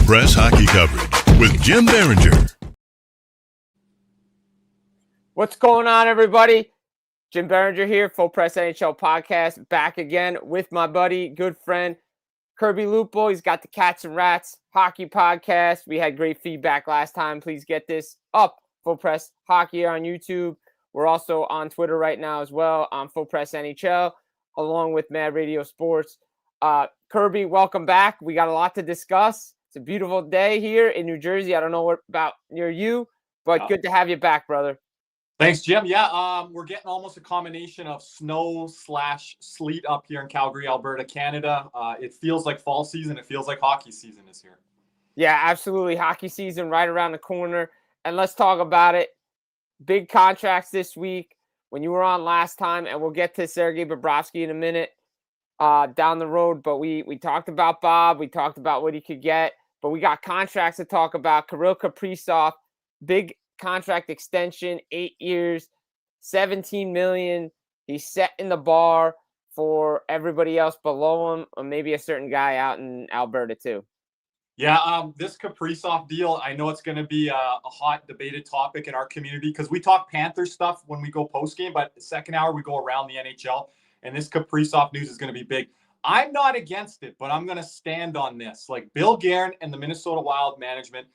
Press hockey coverage with Jim Biringer. What's going on, everybody? Jim Biringer here, Full Press NHL Podcast, back again with my buddy, good friend, Kirby Lupul. He's got the Cats and Rats Hockey Podcast. We had great feedback last time. Please get this up, Full Press Hockey on YouTube. We're also on Twitter right now as well, on Full Press NHL, along with Mad Radio Sports. Kirby, welcome back. We got a lot to discuss. It's a beautiful day here in New Jersey. I don't know what about near you, but good to have you back, brother. Thanks, Jim. Yeah, we're getting almost a combination of snow/sleet up here in Calgary, Alberta, Canada. It feels like fall season. It feels like hockey season is here. Yeah, absolutely. Hockey season right around the corner. And let's talk about it. Big contracts this week when you were on last time, and we'll get to Sergei Bobrovsky in a minute down the road. But we talked about Bob. We talked about what he could get. But we got contracts to talk about. Kirill Kaprizov, big contract extension, 8 years, $17 million. He's setting the bar for everybody else below him, or maybe a certain guy out in Alberta too. Yeah, this Kaprizov deal, I know it's going to be a hot debated topic in our community because we talk Panther stuff when we go post-game, but the second hour we go around the NHL, and this Kaprizov news is going to be big. I'm not against it, but I'm going to stand on this. Like, Bill Guerin and the Minnesota Wild management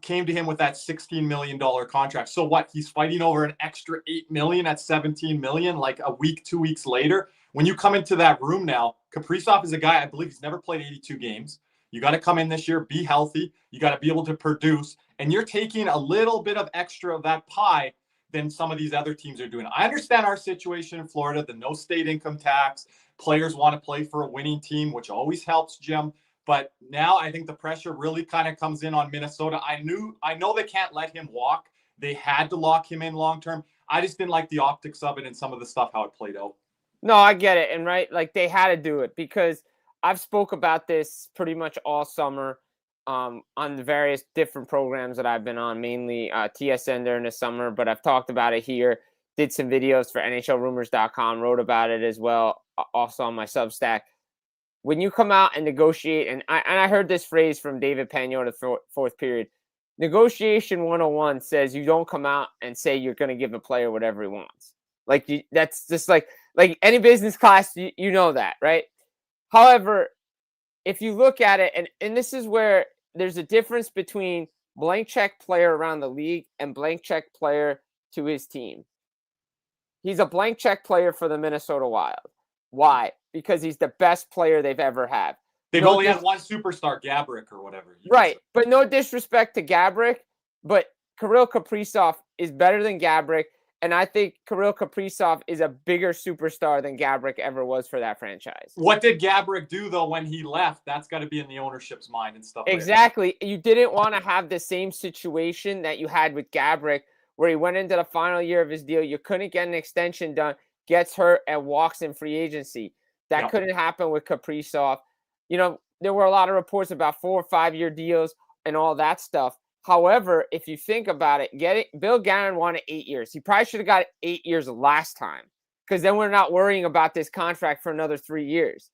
came to him with that $16 million contract. So what? He's fighting over an extra $8 million at $17 million, like a week, 2 weeks later. When you come into that room now, Kaprizov is a guy, I believe he's never played 82 games. You got to come in this year, be healthy. You got to be able to produce. And you're taking a little bit of extra of that pie than some of these other teams are doing. I understand our situation in Florida, the no state income tax. Players want to play for a winning team, which always helps, Jim. But now I think the pressure really kind of comes in on Minnesota. I know they can't let him walk. They had to lock him in long term. I just didn't like the optics of it and some of the stuff, how it played out. No, I get it. And right, like they had to do it because I've spoke about this pretty much all summer on the various different programs that I've been on, mainly TSN during the summer, but I've talked about it here, did some videos for NHLrumors.com, wrote about it as well, also on my Substack. When you come out and negotiate, and I heard this phrase from David Pagno the fourth period, negotiation 101 says you don't come out and say you're going to give a player whatever he wants. Like that's just like any business class, you know that, right? However, if you look at it, and this is where there's a difference between blank check player around the league and blank check player to his team. He's a blank check player for the Minnesota Wild. Why? Because he's the best player they've ever had. They've only had one superstar, Gaborik or whatever. Right, but no disrespect to Gaborik, but Kirill Kaprizov is better than Gaborik, and I think Kirill Kaprizov is a bigger superstar than Gaborik ever was for that franchise. What did Gaborik do, though, when he left? That's got to be in the ownership's mind and stuff exactly. Like that. You didn't want to have the same situation that you had with Gaborik, where he went into the final year of his deal. You couldn't get an extension done, gets hurt, and walks in free agency. That couldn't happen with Kaprizov. You know, there were a lot of reports about 4 or 5 year deals and all that stuff. However, if you think about it, Bill Guerin wanted 8 years. He probably should have got 8 years last time because then we're not worrying about this contract for another 3 years.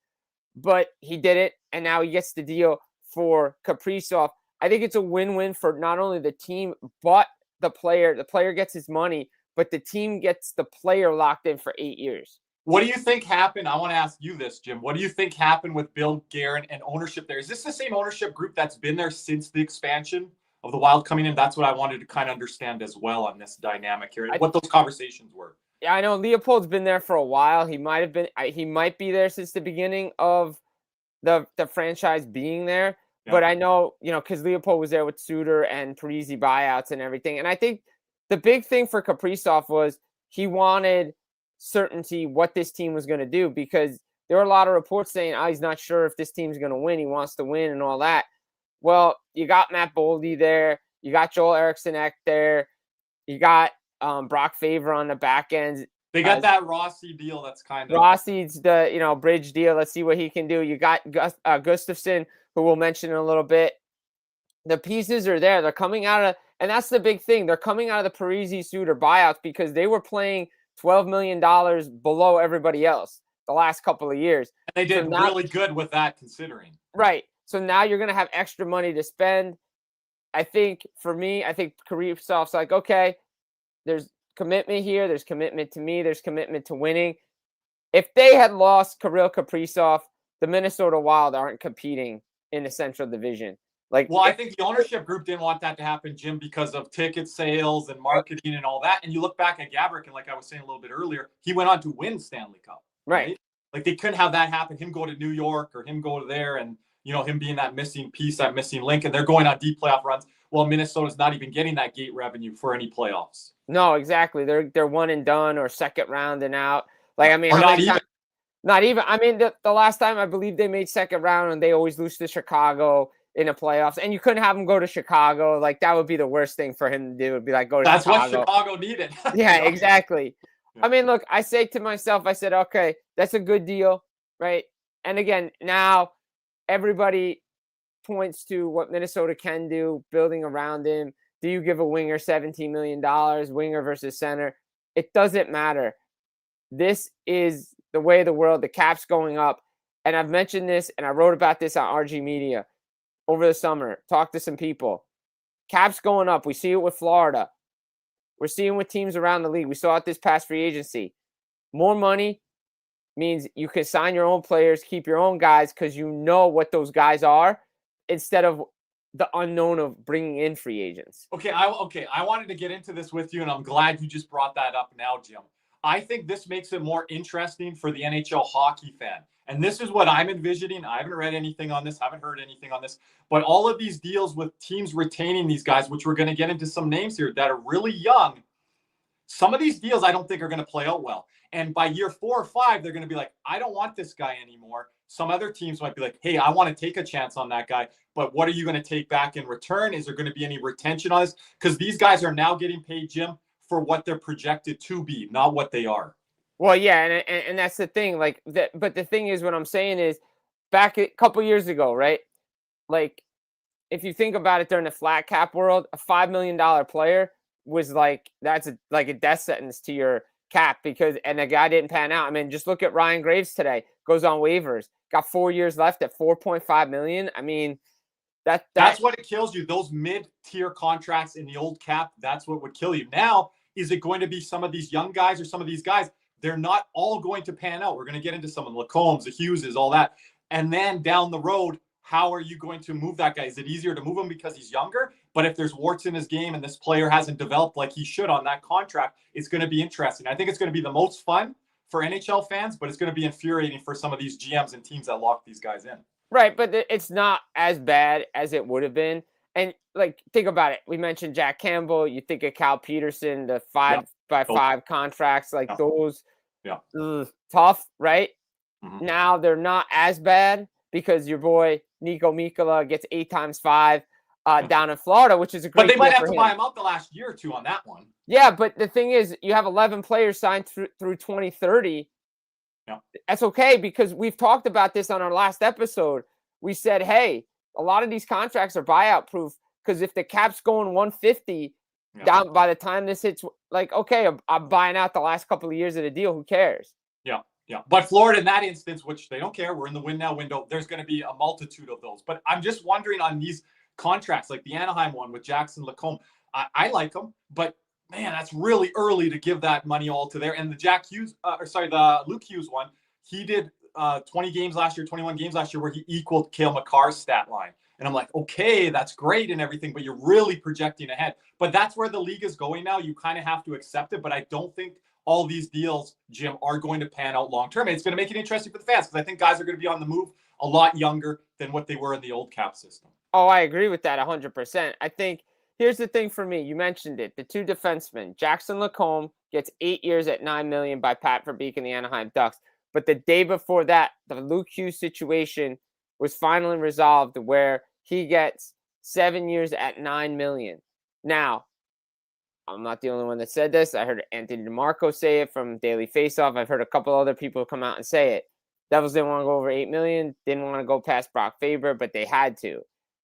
But he did it, and now he gets the deal for Kaprizov. I think it's a win-win for not only the team, but the player. The player gets his money, but the team gets the player locked in for 8 years. What do you think happened? I want to ask you this, Jim. What do you think happened with Bill Guerin and ownership there? Is this the same ownership group that's been there since the expansion of the Wild coming in? That's what I wanted to kind of understand as well on this dynamic here and what those conversations were. Yeah, I know Leopold's been there for a while. He might be there since the beginning of the franchise being there. Yeah. But I know, because Leopold was there with Suter and Parise buyouts and everything. And I think the big thing for Kaprizov was he wanted certainty what this team was going to do, because there were a lot of reports saying, he's not sure if this team's going to win. He wants to win and all that. Well, you got Matt Boldy there. You got Joel Eriksson Ek there. You got Brock Faber on the back end. They got that Rossi deal. That's kind of Rossi's the bridge deal. Let's see what he can do. You got Gustavsson, who we'll mention in a little bit. The pieces are there. They're coming out of, and that's the big thing. They're coming out of the Parise Suter buyouts because they were playing $12 million below everybody else the last couple of years. And they did really good with that, considering. Right. So now you're going to have extra money to spend. I think for me, I think Kaprizov's like, okay, there's commitment here. There's commitment to me. There's commitment to winning. If they had lost Kirill Kaprizov, the Minnesota Wild aren't competing in the Central Division. Well, I think the ownership group didn't want that to happen, Jim, because of ticket sales and marketing and all that. And you look back at Gaborik, and like I was saying a little bit earlier, he went on to win Stanley Cup. Right. Like they couldn't have that happen, him go to New York or him go to there and, him being that missing piece, that missing link, and they're going on deep playoff runs. Well, Minnesota's not even getting that gate revenue for any playoffs. No, exactly. They're one and done or second round and out. Like, I mean, not even. I mean, the last time I believe they made second round and they always lose to Chicago in the playoffs, and you couldn't have him go to Chicago. Like, that would be the worst thing for him to do. Would be like, go to That's Chicago. What Chicago needed. Yeah, exactly. Yeah. I mean, look, I say to myself, I said, okay, that's a good deal, right? And again, now everybody points to what Minnesota can do, building around him. Do you give a winger $17 million, winger versus center? It doesn't matter. This is the way of the world. The cap's going up. And I've mentioned this, and I wrote about this on RG Media over the summer. Talked to some people. Cap's going up. We see it with Florida. We're seeing with teams around the league. We saw it this past free agency. More money means you can sign your own players, keep your own guys, because you know what those guys are, instead of the unknown of bringing in free agents. Okay, I wanted to get into this with you, and I'm glad you just brought that up now, Jim. I think this makes it more interesting for the NHL hockey fan. And this is what I'm envisioning. I haven't read anything on this, haven't heard anything on this. But all of these deals with teams retaining these guys, which we're going to get into some names here that are really young, some of these deals I don't think are going to play out well. And by year 4 or 5, they're going to be like, I don't want this guy anymore. Some other teams might be like, hey, I want to take a chance on that guy. But what are you going to take back in return? Is there going to be any retention on this? Because these guys are now getting paid, Jim, for what they're projected to be, not what they are. Well, yeah, and that's the thing. Like that, but the thing is, what I'm saying is, back a couple years ago, right? Like, if you think about it, during the flat cap world, a $5 million player was like like a death sentence to your cap, because the guy didn't pan out. I mean, just look at Ryan Graves today. Goes on waivers, got 4 years left at $4.5 million. I mean, that's what it kills you. Those mid-tier contracts in the old cap, that's what would kill you. Now, is it going to be some of these young guys or some of these guys? They're not all going to pan out. We're going to get into some of the LaCombes, the Hugheses, all that. And then down the road, how are you going to move that guy? Is it easier to move him because he's younger? But if there's warts in his game and this player hasn't developed like he should on that contract, it's going to be interesting. I think it's going to be the most fun for NHL fans, but it's going to be infuriating for some of these GMs and teams that lock these guys in. Right, but it's not as bad as it would have been. And, like, think about it. We mentioned Jack Campbell. You think of Cal Peterson, the 5x5 contracts, like those. Yeah. Tough, right? Mm-hmm. Now they're not as bad because your boy Nico Mikkola gets 8 times 5 down in Florida, which is a great. But they might have to buy him out the last year or two on that one. Yeah, but the thing is, you have 11 players signed through 2030. Yeah. That's okay, because we've talked about this on our last episode. We said, hey, a lot of these contracts are buyout proof, because if the cap's going 150 down by the time this hits, like, okay, I'm buying out the last couple of years of the deal. Who cares? Yeah. Yeah. But Florida, in that instance, which they don't care, we're in the win now window, there's going to be a multitude of those. But I'm just wondering on these contracts, like the Anaheim one with Jackson LaCombe, I like them, but man, that's really early to give that money all to there. And the Luke Hughes one, he did 20 games last year, 21 games last year, where he equaled Cale Makar's stat line. And I'm like, okay, that's great and everything, but you're really projecting ahead. But that's where the league is going now. You kind of have to accept it. But I don't think all these deals, Jim, are going to pan out long term. And it's going to make it interesting for the fans, because I think guys are going to be on the move a lot younger than what they were in the old cap system. Oh, I agree with that 100%. I think here's the thing for me. You mentioned it. The 2 defensemen, Jackson LaCombe gets 8 years at $9 million by Pat Verbeek and the Anaheim Ducks. But the day before that, the Luke Hughes situation was finally resolved, where he gets 7 years at $9 million. Now, I'm not the only one that said this. I heard Anthony DeMarco say it from Daily Faceoff. I've heard a couple other people come out and say it. Devils didn't want to go over $8 million, didn't want to go past Brock Faber, but they had to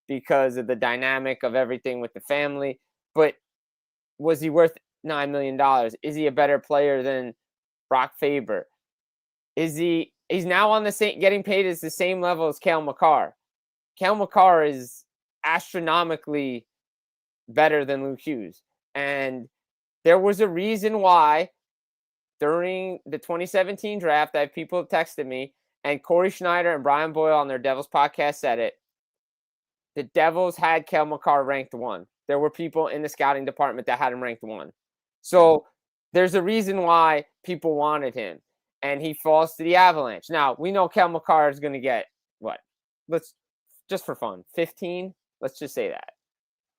because of the dynamic of everything with the family. But was he worth $9 million? Is he a better player than Brock Faber? He's now on the same, getting paid as the same level as Cale Makar. Cale Makar is astronomically better than Luke Hughes. And there was a reason why during the 2017 draft, I have people texted me, and Corey Schneider and Brian Boyle on their Devils podcast said it. The Devils had Cale Makar ranked 1. There were people in the scouting department that had him ranked 1. So there's a reason why people wanted him, and he falls to the Avalanche. Now, we know Cale Makar is going to get, what? Let's, just for fun, 15? Let's just say that.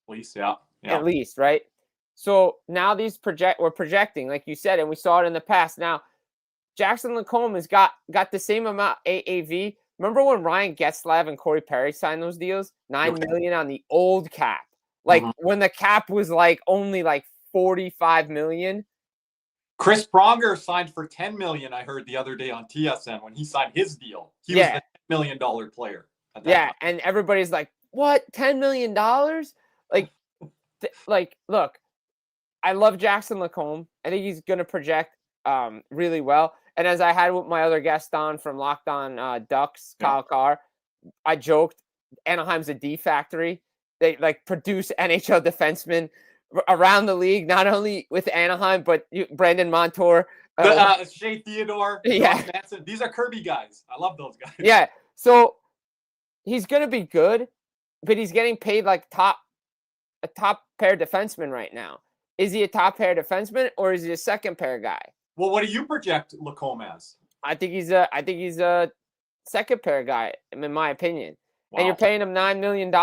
At least, yeah. At least, right? So now we're projecting, like you said, and we saw it in the past. Now, Jackson LaCombe has got the same amount AAV. Remember when Ryan Getzlaf and Corey Perry signed those deals? $9 million on the old cap. Like when the cap was like only like $45 million. Chris Pronger signed for $10 million, I heard the other day on TSN when he signed his deal. He was the $10 million player. Yeah, and everybody's like, what? $10 million? Like, look, I love Jackson LaCombe. I think he's going to project really well. And as I had with my other guest on from Locked On Ducks, Kyle Carr, I joked, Anaheim's a D factory. They like produce NHL defensemen around the league, not only with Anaheim, but Brandon Montour. Shea Theodore. Manson. These are Kirby guys. I love those guys. Yeah. So he's going to be good, but he's getting paid like a top pair defenseman right now. Is he a top pair defenseman or is he a second pair guy? Well, what do you project LaCombe as? I think he's a second pair guy, in my opinion. Wow. And you're paying him $9 million.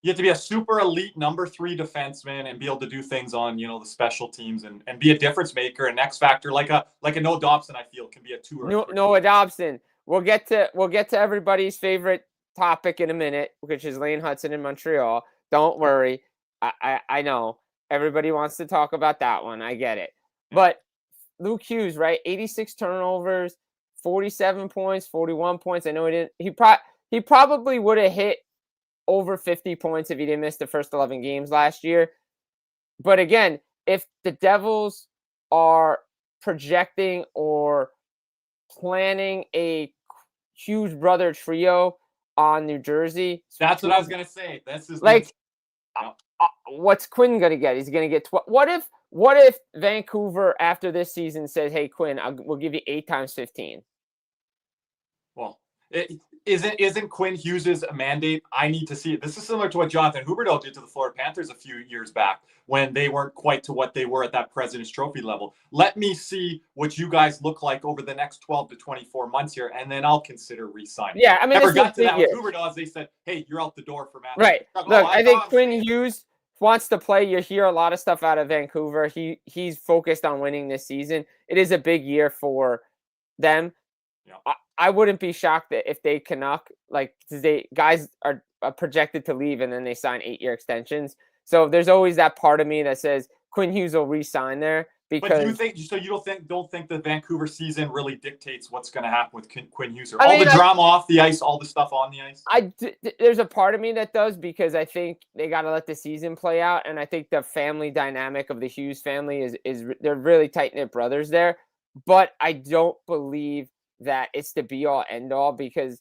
You have to be a super elite number 3 defenseman and be able to do things on, the special teams and be a difference maker, an X factor, like a Noah Dobson, I feel, can be a 2 or 3. Noah Dobson. We'll get to everybody's favorite topic in a minute, which is Lane Hutson in Montreal. Don't worry. I know everybody wants to talk about that one. I get it. But Luke Hughes, right? 86 turnovers, 47 points, 41 points. I know he didn't. He probably would have hit over 50 points if he didn't miss the first 11 games last year. But again, if the Devils are projecting or planning a Hughes brother trio on New Jersey, that's what I was gonna say. This is like. What's Quinn going to get? He's going to get what if Vancouver after this season says, "Hey Quinn, we'll give you 8 times 15." Well, isn't Quinn Hughes's mandate? I need to see it. This is similar to what Jonathan Huberdeau did to the Florida Panthers a few years back when they weren't quite to what they were at that President's Trophy level. Let me see what you guys look like over the next 12 to 24 months here, and then I'll consider re-signing. Yeah, I mean, never got to that with Huberdeau as they said, "Hey, you're out the door for Matt." Right. Look, I think Quinn Hughes wants to play. You hear a lot of stuff out of Vancouver. He's focused on winning this season. It is a big year for them. Yeah. I wouldn't be shocked if they Canuck, like guys are projected to leave and then they sign 8-year extensions. So there's always that part of me that says Quinn Hughes will re-sign there. Because, but you don't think the Vancouver season really dictates what's going to happen with Quinn Hughes? All the drama off the ice, all the stuff on the ice? There's a part of me that does, because I think they got to let the season play out. And I think the family dynamic of the Hughes family is they're really tight-knit brothers there. But I don't believe that it's the be-all, end-all, because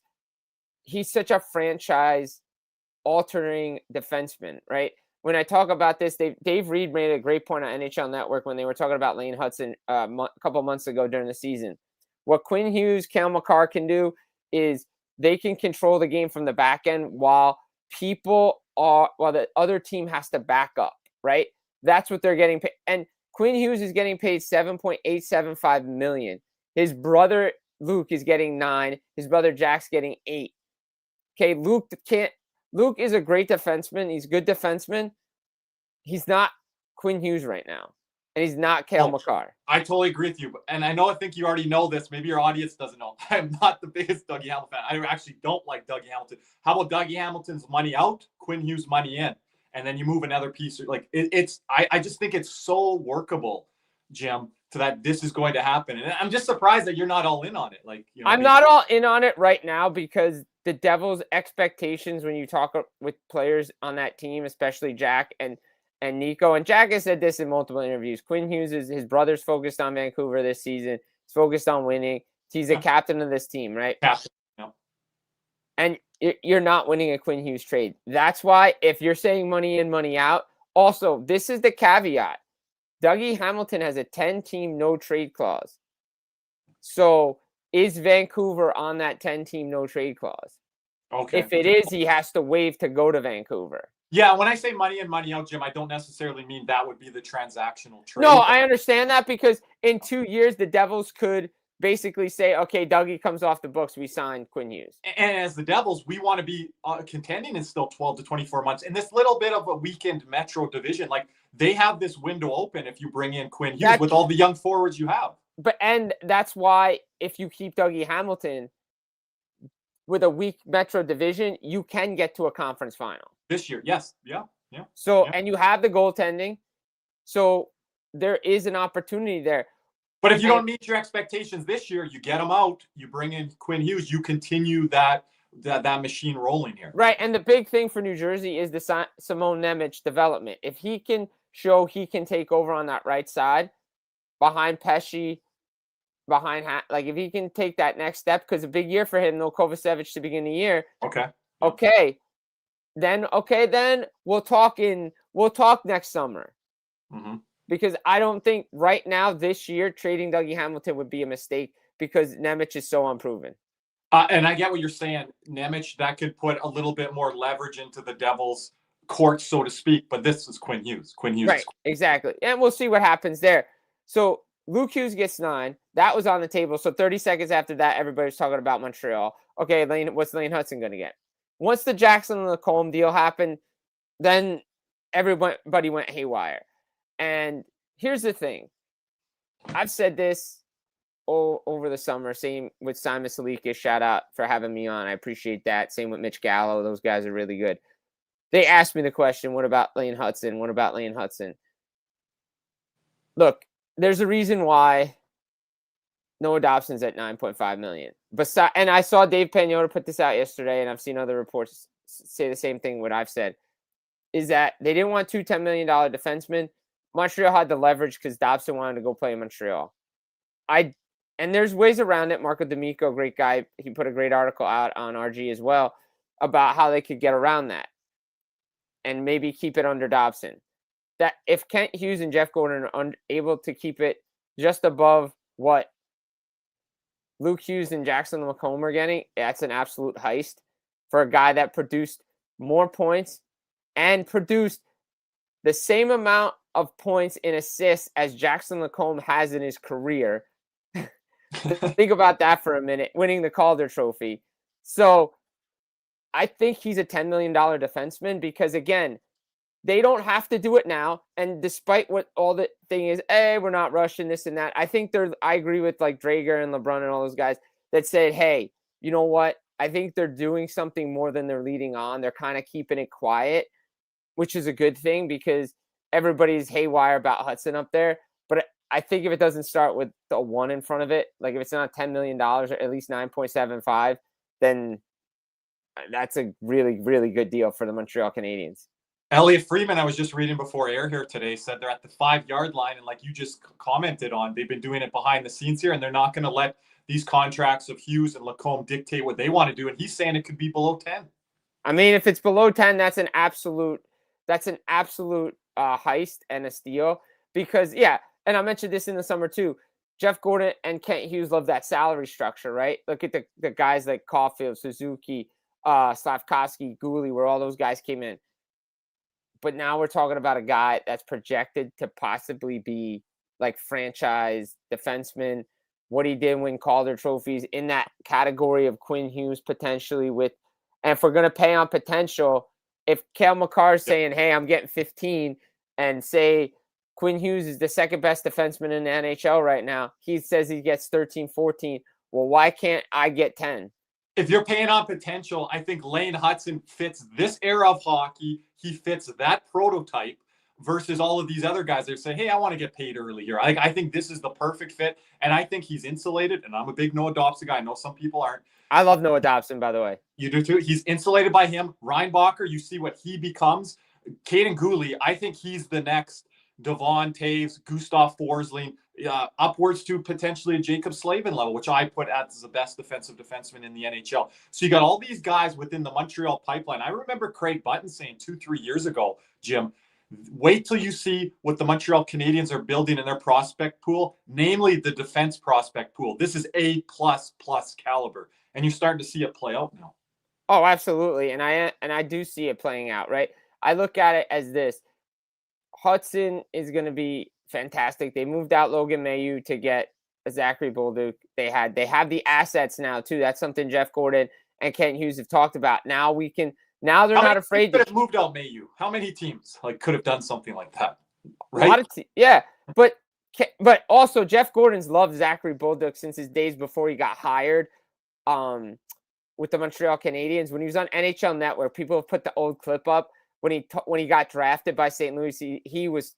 he's such a franchise-altering defenseman, right? When I talk about this, Dave Reed made a great point on NHL Network when they were talking about Lane Hutson a couple months ago during the season. What Quinn Hughes, Cale Makar can do is they can control the game from the back end while the other team has to back up, right? That's what they're getting paid. And Quinn Hughes is getting paid $7.875 million. His brother Luke is getting 9. His brother Jack's getting 8. Okay, Luke is a great defenseman. He's a good defenseman. He's not Quinn Hughes right now. And he's not Cale Makar. I totally agree with you. And I think you already know this. Maybe your audience doesn't know. I'm not the biggest Dougie Hamilton fan. I actually don't like Dougie Hamilton. How about Dougie Hamilton's money out, Quinn Hughes' money in? And then you move another piece. Like I just think it's so workable, Jim, to that this is going to happen. And I'm just surprised that you're not all in on it. I'm not all in on it right now because the Devils' expectations when you talk with players on that team, especially Jack and Nico, and Jack has said this in multiple interviews. Quinn Hughes his brother's focused on Vancouver this season. He's focused on winning. He's the captain of this team, right? Captain. Yeah. And you're not winning a Quinn Hughes trade. That's why if you're saying money in, money out, also, this is the caveat. Dougie Hamilton has a 10-team no-trade clause. So is Vancouver on that 10-team no-trade clause? Okay. If it is, he has to waive to go to Vancouver. Yeah, when I say money in, money out, Jim, I don't necessarily mean that would be the transactional trade. No, I understand that because in 2 years, the Devils could basically say, okay, Dougie comes off the books, we signed Quinn Hughes. And as the Devils, we want to be contending in still 12 to 24 months. In this little bit of a weekend Metro division, like they have this window open if you bring in Quinn Hughes with all the young forwards you have. And that's why if you keep Dougie Hamilton with a weak Metro division, you can get to a conference final. This year, yes. Yeah. So, and you have the goaltending. So there is an opportunity there. But if you don't meet your expectations this year, you get them out, you bring in Quinn Hughes, you continue that machine rolling here. Right. And the big thing for New Jersey is the Simon Nemec development. If he can show he can take over on that right side behind Pesce, like if he can take that next step, because a big year for him, no Kovacevic to begin the year. Okay. Then we'll talk next summer. Mm-hmm. Because I don't think right now this year trading Dougie Hamilton would be a mistake because Nemec is so unproven. And I get what you're saying, Nemec, that could put a little bit more leverage into the Devils' court, so to speak. But this is Quinn Hughes. Right, exactly. And we'll see what happens there. So Luke Hughes gets 9. That was on the table. So 30 seconds after that, everybody's talking about Montreal. Okay, what's Lane Hutson going to get? Once the Jackson and LaCombe deal happened, then everybody went haywire. And here's the thing. I've said this over the summer. Same with Simon Salika. Shout out for having me on. I appreciate that. Same with Mitch Gallo. Those guys are really good. They asked me the question, what about Lane Hutson? What about Lane Hutson? Look, there's a reason why Noah Dobson's at $9.5 million. And I saw Dave Pagnotta put this out yesterday, and I've seen other reports say the same thing what I've said, is that they didn't want two $10 million defensemen. Montreal had the leverage because Dobson wanted to go play in Montreal. And there's ways around it. Marco D'Amico, great guy. He put a great article out on RG as well about how they could get around that and maybe keep it under Dobson. That if Kent Hughes and Jeff Gordon are able to keep it just above what Luke Hughes and Jackson LaCombe are getting, that's an absolute heist for a guy that produced more points and produced the same amount of points in assists as Jackson LaCombe has in his career. Think about that for a minute, winning the Calder Trophy. So I think he's a $10 million defenseman because, again, they don't have to do it now. And despite what all the thing is, we're not rushing this and that. I think I agree with like Drager and LeBron and all those guys that said, hey, you know what? I think they're doing something more than they're leading on. They're kind of keeping it quiet, which is a good thing because everybody's haywire about Hutson up there. But I think if it doesn't start with a 1 in front of it, like if it's not $10 million or at least 9.75, then that's a really, really good deal for the Montreal Canadiens. Elliot Friedman, I was just reading before air here today, said they're at the 5-yard line. And like you just commented on, they've been doing it behind the scenes here, and they're not going to let these contracts of Hughes and LaCombe dictate what they want to do. And he's saying it could be below 10. I mean, if it's below 10, that's an absolute heist and a steal because, yeah, and I mentioned this in the summer too, Jeff Gordon and Kent Hughes love that salary structure, right? Look at the guys like Caulfield, Suzuki, Slavkovsky, Gooley, where all those guys came in. But now we're talking about a guy that's projected to possibly be like franchise defenseman. What he did win Calder trophies in that category of Quinn Hughes potentially with, and if we're going to pay on potential, if Cale Makar is saying, hey, I'm getting 15 and say Quinn Hughes is the second best defenseman in the NHL right now, he says he gets 13, 14. Well, why can't I get 10? If you're paying on potential, I think Lane Hutson fits this era of hockey. He fits that prototype versus all of these other guys that say, hey, I want to get paid early here. I think this is the perfect fit, and I think he's insulated, and I'm a big Noah Dobson guy. I know some people aren't. I love Noah Dobson, by the way. You do too? He's insulated by him. Reinbacher, you see what he becomes. Caden Gooley, I think he's the next Devon Taves, Gustav Forsling, upwards to potentially a Jacob Slavin level, which I put as the best defensive defenseman in the NHL. So you got all these guys within the Montreal pipeline. I remember Craig Button saying 2-3 years ago, Jim, wait till you see what the Montreal Canadiens are building in their prospect pool, namely the defense prospect pool. This is A++ caliber, and you're starting to see it play out now. Oh, absolutely, and I do see it playing out, right? I look at it as this: Hutson is going to be fantastic. They moved out Logan Mailloux to get a Zachary Bolduc. They have the assets now too. That's something Jeff Gordon and Kent Hughes have talked about. Now they're not afraid to have moved out Mailloux. How many teams could have done something like that? Right? A lot of yeah, but also Jeff Gordon's loved Zachary Bolduc since his days before he got hired with the Montreal Canadiens. When he was on NHL Network, people have put the old clip up when he got drafted by St. Louis. He was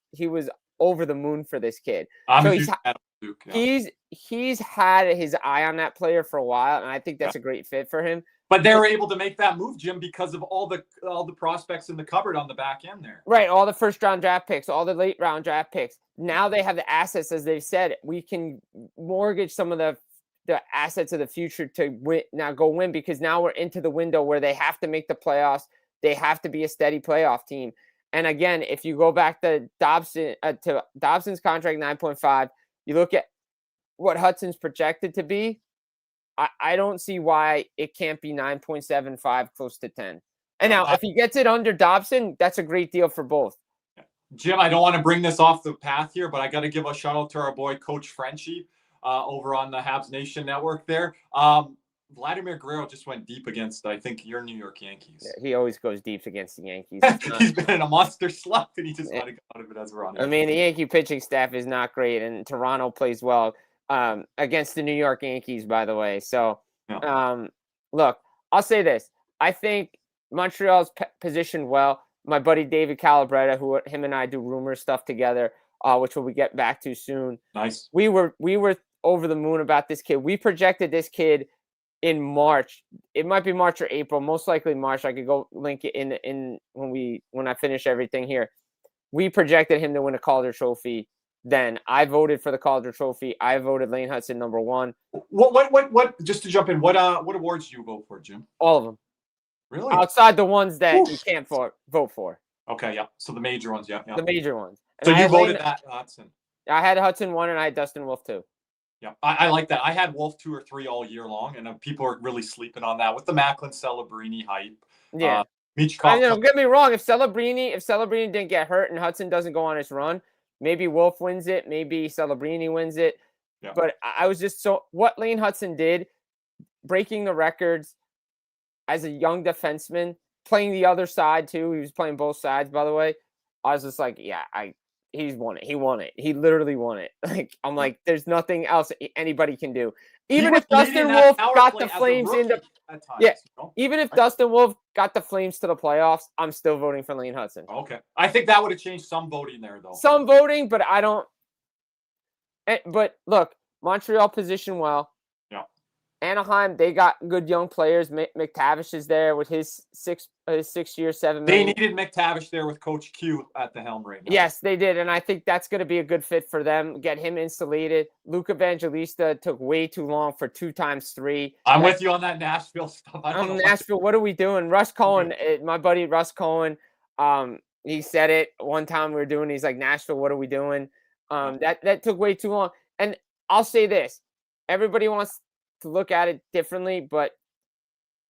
over the moon for this kid. He's had his eye on that player for a while, and I think that's a great fit for him. But they were able to make that move, Jim, because of all the prospects in the cupboard on the back end there. Right, all the first-round draft picks, all the late-round draft picks. Now they have the assets, as they've said. We can mortgage some of the assets of the future to go win, because now we're into the window where they have to make the playoffs. They have to be a steady playoff team. And again, if you go back to Dobson's contract, 9.5, you look at what Hutson's projected to be, I don't see why it can't be 9.75, close to 10. And now, if he gets it under Dobson, that's a great deal for both. Jim, I don't want to bring this off the path here, but I got to give a shout out to our boy, Coach Frenchie, over on the Habs Nation Network there. Vladimir Guerrero just went deep against, I think, your New York Yankees. Yeah, he always goes deep against the Yankees. He's been in a monster slump, and he just wanted to get out of it as we're on. I mean, the Yankee pitching staff is not great, and Toronto plays well against the New York Yankees, by the way. So, look, I'll say this. I think Montreal's positioned well. My buddy David Calabretta, him and I do rumor stuff together, which we'll get back to soon. Nice. We were over the moon about this kid. We projected this kid in March. It might be March or April, most likely March. I could go link it in when I finish everything here. We projected him to win a Calder Trophy. Then I voted for the Calder Trophy. I voted Lane Hutson number 1. What? Just to jump in, what awards do you vote for, Jim? All of them. Really? Outside the ones that you can't vote for. Okay, yeah. So the major ones, yeah. The major ones. And so you voted that Hutson. I had Hutson 1, and I had Dustin Wolf 2. Yeah, I like that. I had Wolf 2 or 3 all year long, and people are really sleeping on that with the Macklin Celebrini hype. Yeah. Don't get me wrong. If Celebrini didn't get hurt and Hutson doesn't go on his run, maybe Wolf wins it. Maybe Celebrini wins it. Yeah. But I was just what Lane Hutson did, breaking the records as a young defenseman, playing the other side too. He was playing both sides, by the way. I was just like, he's won it. He won it. He literally won it. I'm like, there's nothing else anybody can do. Even if Dustin Wolf got the Flames even if Dustin Wolf got the Flames to the playoffs, I'm still voting for Lane Hutson. Okay. I think that would have changed some voting there, though. Some voting, but I don't. But look, Montreal positioned well. Yeah. Anaheim, they got good young players. McTavish is there with his 6 year, $7 million. They needed McTavish there with Coach Q at the helm right now. Yes, they did, and I think that's going to be a good fit for them. Get him insulated. Luke Evangelista took way too long for 2 times 3. I'm with you on that Nashville stuff. Nashville, what are we doing? Russ Cohen, my buddy Russ Cohen, he said it one time we were doing. He's like, Nashville, what are we doing? That took way too long. And I'll say this: everybody wants to look at it differently, but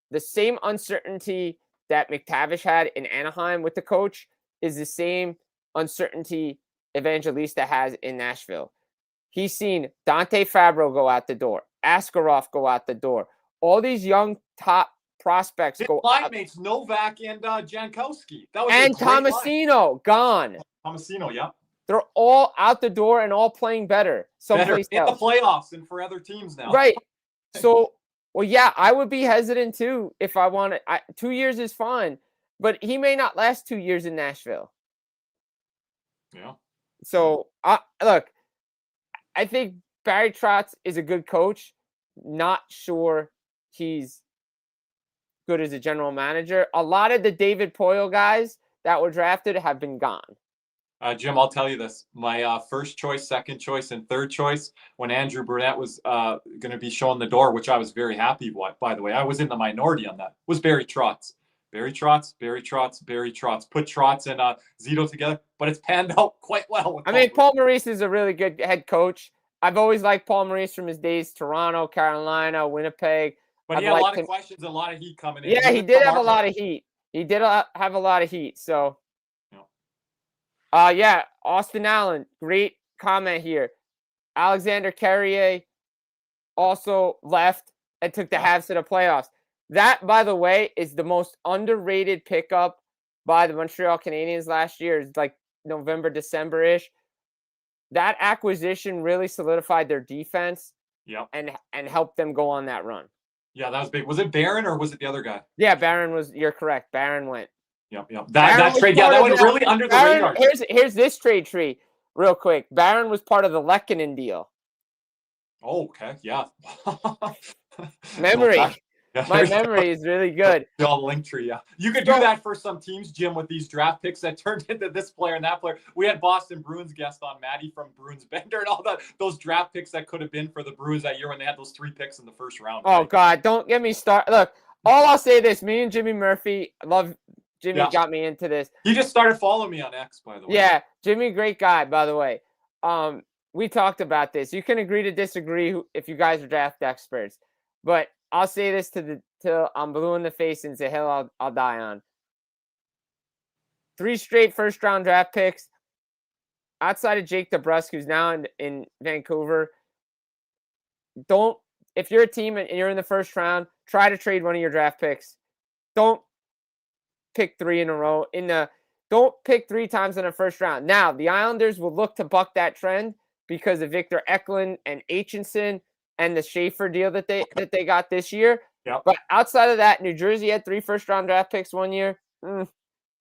the same uncertainty that McTavish had in Anaheim with the coach is the same uncertainty Evangelista has in Nashville. He's seen Dante Fabro go out the door, Askarov go out the door, all these young top prospects his go out. Mates Novak and Jankowski. And Tomasino gone. Tomasino, yeah. They're all out the door and all playing better. Someplace in the playoffs and for other teams now. Right. So, well, yeah, I would be hesitant too if I wanted. 2 years is fine, but he may not last 2 years in Nashville. Yeah. So, look, I think Barry Trotz is a good coach. Not sure he's good as a general manager. A lot of the David Poile guys that were drafted have been gone. Jim, I'll tell you this. My first choice, second choice, and third choice, when Andrew Burnett was going to be shown the door, which I was very happy with, by the way. I was in the minority on that, was Barry Trotz. Barry Trotz. Put Trotz and Zito together, but it's panned out quite well. Paul Maurice is a really good head coach. I've always liked Paul Maurice from his days, Toronto, Carolina, Winnipeg. But he had a lot of questions and a lot of heat coming in. Yeah, he did have a lot of heat. He did have a lot of heat, so... Yeah, Austin Allen, great comment here. Alexander Carrier also left and took the Habs to the playoffs. That, by the way, is the most underrated pickup by the Montreal Canadiens last year. It's like November, December-ish. That acquisition really solidified their defense and helped them go on that run. Yeah, that was big. Was it Barron or was it the other guy? Yeah, Barron was, you're correct. Barron went. Yep. That trade, that went really under the radar. Here's this trade tree, real quick. Barron was part of the Lehkonen deal. Oh, okay, yeah. Memory. My memory is really good. The link tree, yeah. You could do that for some teams, Jim, with these draft picks that turned into this player and that player. We had Boston Bruins guest on, Maddie from Bruins Bender, and all those draft picks that could have been for the Bruins that year when they had those 3 picks in the first round. Oh, right? God, don't get me started. Look, all I'll say this, me and Jimmy Murphy, Jimmy got me into this. He just started following me on X, by the way. Yeah, Jimmy, great guy, by the way. We talked about this. You can agree to disagree if you guys are draft experts, but I'll say this till I'm blue in the face and it's a hill I'll die on. 3 straight first-round draft picks outside of Jake DeBrusk, who's now in Vancouver. If you're a team and you're in the first round, try to trade one of your draft picks. Don't pick 3 in a row. Don't pick 3 times in the first round. Now, the Islanders will look to buck that trend because of Victor Eklund and Aitchison and the Schaefer deal that they got this year. Yep. But outside of that, New Jersey had 3 first-round draft picks one year.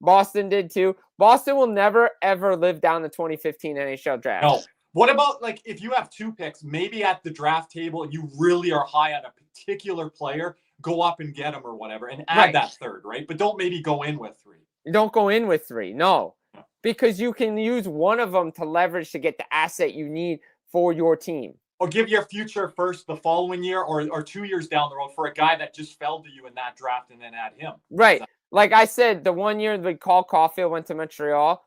Boston did too. Boston will never, ever live down the 2015 NHL draft. No. What about, like, if you have 2 picks, maybe at the draft table, you really are high on a particular player, go up and get him or whatever and add that third, right? But don't maybe go in with 3. Don't go in with 3, no. Because you can use one of them to leverage to get the asset you need for your team. Or give your future first the following year or 2 years down the road for a guy that just fell to you in that draft and then add him. Right. Like I said, the one year that Cole Caulfield went to Montreal,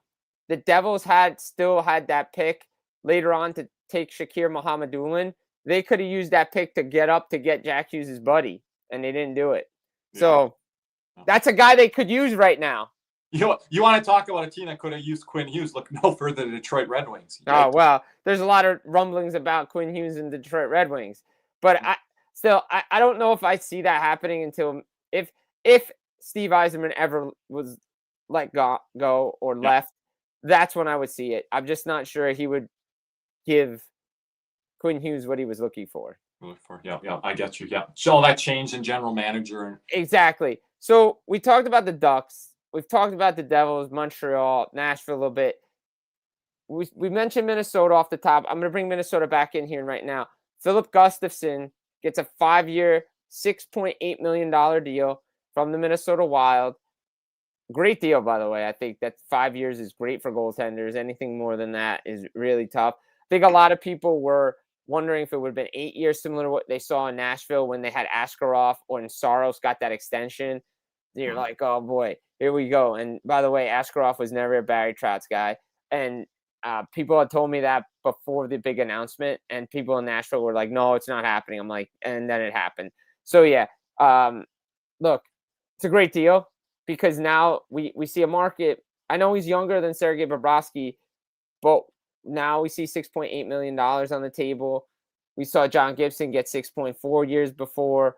the Devils still had that pick later on to take Shakir Mohammadulin. They could have used that pick to get Jack Hughes' buddy, and they didn't do it. Yeah. So that's a guy they could use right now. You want to talk about a team that could have used Quinn Hughes? Look no further than the Detroit Red Wings. Oh, well, there's a lot of rumblings about Quinn Hughes and the Detroit Red Wings. But I don't know if I see that happening until if Steve Yzerman ever was let go or left, that's when I would see it. I'm just not sure he would give Quinn Hughes what he was looking for. Yeah, I get you. Yeah. So all that change in general manager. Exactly. So we talked about the Ducks. We've talked about the Devils, Montreal, Nashville a little bit. We mentioned Minnesota off the top. I'm going to bring Minnesota back in here right now. Filip Gustavsson gets a 5-year, $6.8 million deal from the Minnesota Wild. Great deal, by the way. I think that 5 years is great for goaltenders. Anything more than that is really tough. I think a lot of people were wondering if it would have been 8 years, similar to what they saw in Nashville when they had Askarov or when Saros got that extension. You're like, oh boy, here we go. And by the way, Askarov was never a Barry Trotz guy. And people had told me that before the big announcement, and people in Nashville were like, no, it's not happening. I'm like, and then it happened. So yeah, look, it's a great deal because now we see a market. I know he's younger than Sergei Bobrovsky, but now we see $6.8 million on the table. We saw John Gibson get 6.4 years before.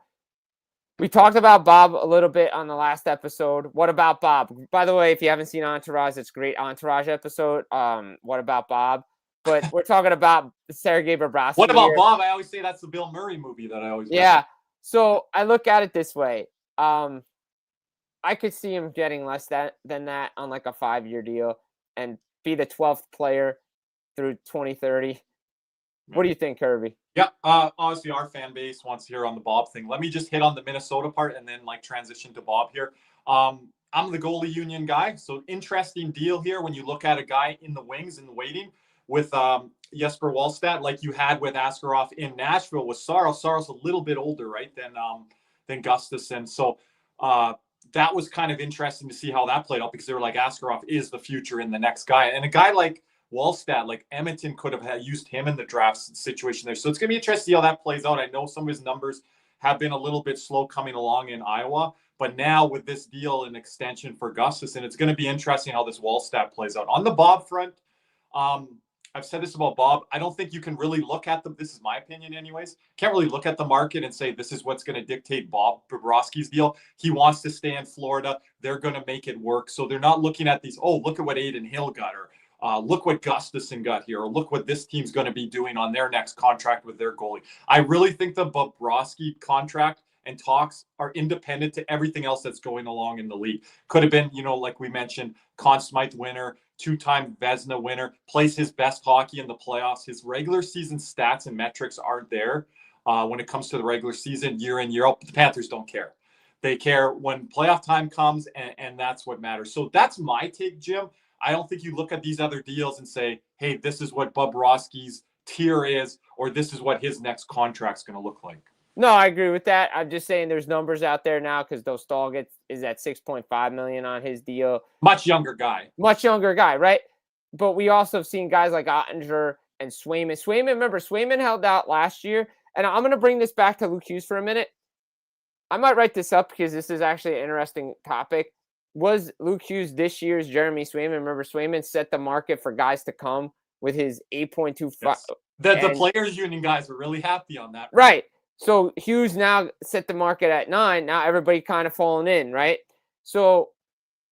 We talked about Bob a little bit on the last episode. What about Bob? By the way, if you haven't seen Entourage, it's a great Entourage episode. What about Bob? But we're talking about Sergei Bobrovsky. What about Bob? I always say that's the Bill Murray movie that I always remember. So I look at it this way. I could see him getting less than that on like a 5-year deal and be the 12th player through 2030. What do you think, Kirby? Yeah, obviously our fan base wants to hear on the Bob thing. Let me just hit on the Minnesota part and then like transition to Bob here. I I'm the goalie union guy. So interesting deal here when you look at a guy in the wings and waiting with Jesper Wallstedt, like you had with Askarov in Nashville with Saros. Saros a little bit older, right, than Gustavsson. So that was kind of interesting to see how that played out because they were like, Askarov is the future in the next guy. And a guy like Wallstedt, like Edmonton could have used him in the draft situation there. So it's going to be interesting to see how that plays out. I know some of his numbers have been a little bit slow coming along in Iowa, but now with this deal and extension for Gustafsson, it's going to be interesting how this Wallstedt plays out. On the Bob front, I've said this about Bob. I don't think you can really look at this is my opinion anyways. Can't really look at the market and say this is what's going to dictate Bob Bobrovsky's deal. He wants to stay in Florida. They're going to make it work. So they're not looking at these, oh, look at what Adin Hill got, or look what Gustafsson got here, or look what this team's going to be doing on their next contract with their goalie. I really think the Bobrovsky contract and talks are independent to everything else that's going along in the league. Could have been, like we mentioned, Conn Smythe winner, 2-time Vezina winner, plays his best hockey in the playoffs. His regular season stats and metrics aren't there when it comes to the regular season, year in, year out. But the Panthers don't care. They care when playoff time comes, and that's what matters. So that's my take, Jim. I don't think you look at these other deals and say, hey, this is what Bobrovsky's tier is, or this is what his next contract's going to look like. No, I agree with that. I'm just saying there's numbers out there now because Dostal is at $6.5 million on his deal. Much younger guy, right? But we also have seen guys like Ottinger and Swayman. Swayman held out last year. And I'm going to bring this back to Luke Hughes for a minute. I might write this up because this is actually an interesting topic. Was Luke Hughes this year's Jeremy Swayman? Remember, Swayman set the market for guys to come with his 8.25. Yes. The players union guys were really happy on that. Right. So Hughes now set the market at 9. Now everybody kind of falling in, right? So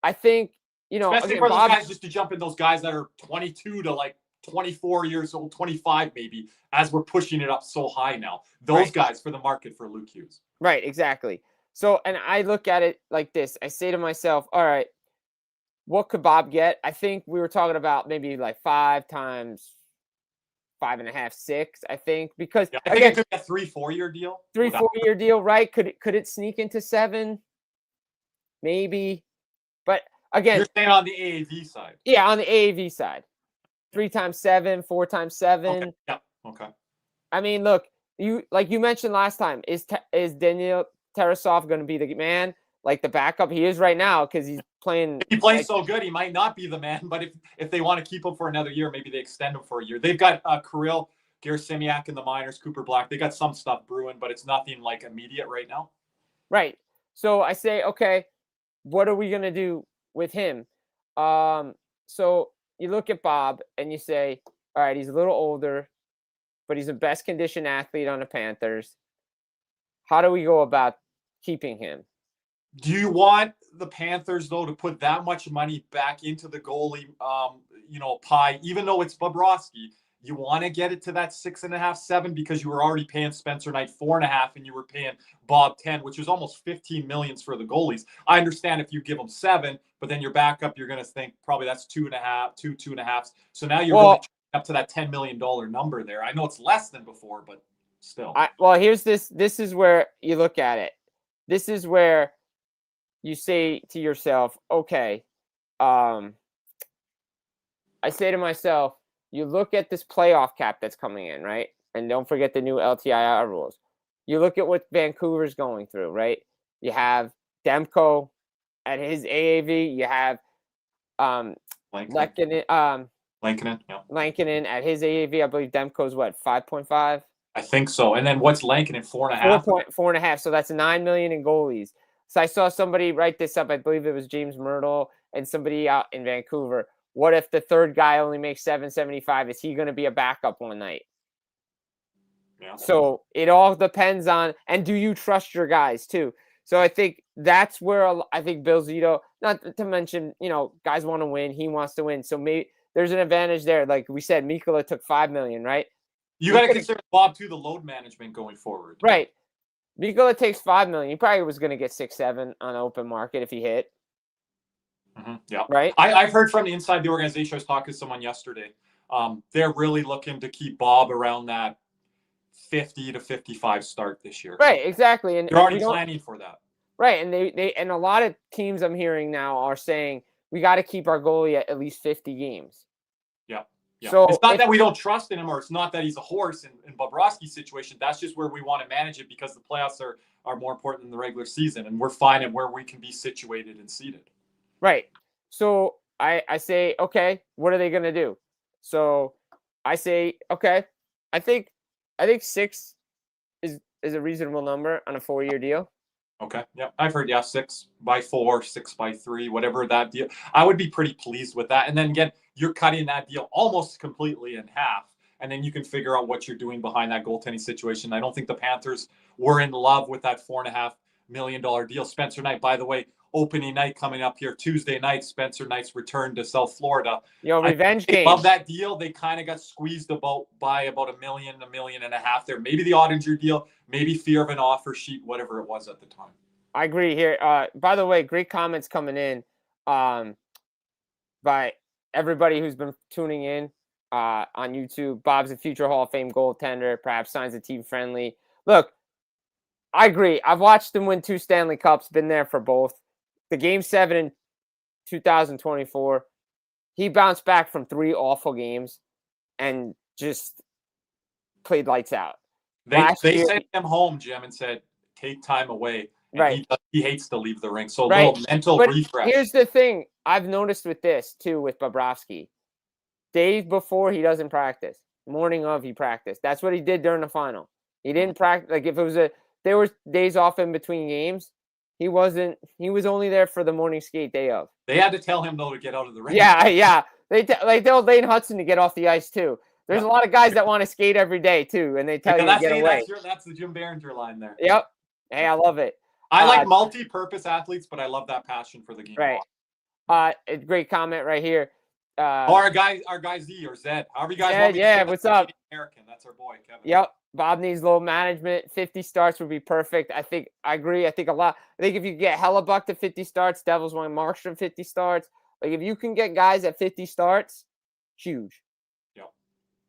I think, especially for those guys, just to jump in, those guys that are 22 to like 24 years old, 25 maybe, as we're pushing it up so high now. Those guys for the market for Luke Hughes. Right, exactly. So, and I look at it like this. I say to myself, all right, what could Bob get? I think we were talking about maybe like 5 times 5.5, 6, I think, because I think it could be a 3-4 year deal. 3-4 year deal, right? Could it sneak into 7? Maybe. But again, you're saying on the AAV side. Yeah, on the AAV side. 3 times 7, 4 times 7. Okay. Yeah. Okay. I mean, look, you mentioned last time, is Daniil Tarasov going to be the man? Like the backup he is right now because he's playing. If he plays so good, he might not be the man. But if they want to keep him for another year, maybe they extend him for a year. They've got Kirill Gerasimiak in the minors, Cooper Black. They got some stuff brewing, but it's nothing like immediate right now. Right. So I say, okay, what are we going to do with him? So you look at Bob and you say, all right, he's a little older, but he's the best conditioned athlete on the Panthers. How do we go about keeping him? Do you want the Panthers, though, to put that much money back into the goalie, pie, even though it's Bobrovsky? You want to get it to that 6.5, 7 because you were already paying Spencer Knight 4.5 and you were paying Bob 10, which is almost 15 million for the goalies. I understand if you give them 7, but then your backup, you're going to think probably that's 2.5. So now you're really up to that $10 million number there. I know it's less than before, but still. Here's this. This is where you look at it. This is where you say to yourself, okay, I say to myself, you look at this playoff cap that's coming in, right? And don't forget the new LTIR rules. You look at what Vancouver's going through, right? You have Demko at his AAV. You have Lankinen at his AAV. I believe Demko's what, 5.5? I think so. And then what's Lankinen, 4.5? 4.5. So that's $9 million in goalies. So I saw somebody write this up. I believe it was James Myrtle and somebody out in Vancouver. What if the third guy only makes $775? Is he going to be a backup one night? Yeah. So it all depends on, and do you trust your guys too? So I think that's where I think Bill Zito, not to mention, guys want to win. He wants to win. So maybe there's an advantage there. Like we said, Mikkola took $5 million, right? You got to consider Bob too, the load management going forward. Right. Mikkola takes $5 million. He probably was going to get 6-7 on the open market if he hit. Mm-hmm. Yeah. Right. I've heard from the inside the organization. I was talking to someone yesterday. They're really looking to keep Bob around that 50 to 55 start this year. Right. Exactly. And they're already planning for that. Right, and they and a lot of teams I'm hearing now are saying we got to keep our goalie at least 50 games. Yeah. Yeah. So it's not that we don't trust in him, or it's not that he's a horse in Bobrovsky's situation. That's just where we want to manage it because the playoffs are more important than the regular season, and we're finding where we can be situated and seated. Right. So I say, okay, what are they going to do? So I say, okay, I think 6 is a reasonable number on a 4-year deal. Okay. Yeah. I've heard, 6 by 4, 6 by 3, whatever that deal. I would be pretty pleased with that. And then again, you're cutting that deal almost completely in half. And then you can figure out what you're doing behind that goaltending situation. I don't think the Panthers were in love with that $4.5 million deal. Spencer Knight, by the way, opening night coming up here Tuesday night. Spencer Knight's return to South Florida. Revenge game. Love that deal. They kind of got squeezed by about $1 million, $1.5 million there. Maybe the Ottinger deal, maybe fear of an offer sheet, whatever it was at the time. I agree here. By the way, great comments coming in by everybody who's been tuning in on YouTube. Bob's a future Hall of Fame goaltender, perhaps signs a team friendly. Look, I agree. I've watched him win 2 Stanley Cups, been there for both. The Game 7 in 2024, he bounced back from 3 awful games and just played lights out. They sent him home, Jim, and said, take time away. And right. He hates to leave the ring. So right. A little mental refresh. Here's the thing I've noticed with this, too, with Bobrovsky. Days before, he doesn't practice. Morning of, he practiced. That's what he did during the final. He didn't practice. Like, if it was there were days off in between games, he was only there for the morning skate day of. They had to tell him, though, to get out of the ring. Yeah. They told Lane Hutson to get off the ice, too. There's a lot of guys that want to skate every day, too, and they tell you to get away. That's the Jim Biringer line there. Yep. Hey, I love it. I like multi-purpose athletes, but I love that passion for the game. Right. A great comment right here. Our guy Z or Zed. However you guys want me to say, what's up? American. That's our boy, Kevin. Yep. Bob needs low management. 50 starts would be perfect. I agree. I think if you get Hellebuck to 50 starts, Devils want Markstrom 50 starts. Like, if you can get guys at 50 starts, huge. Yep.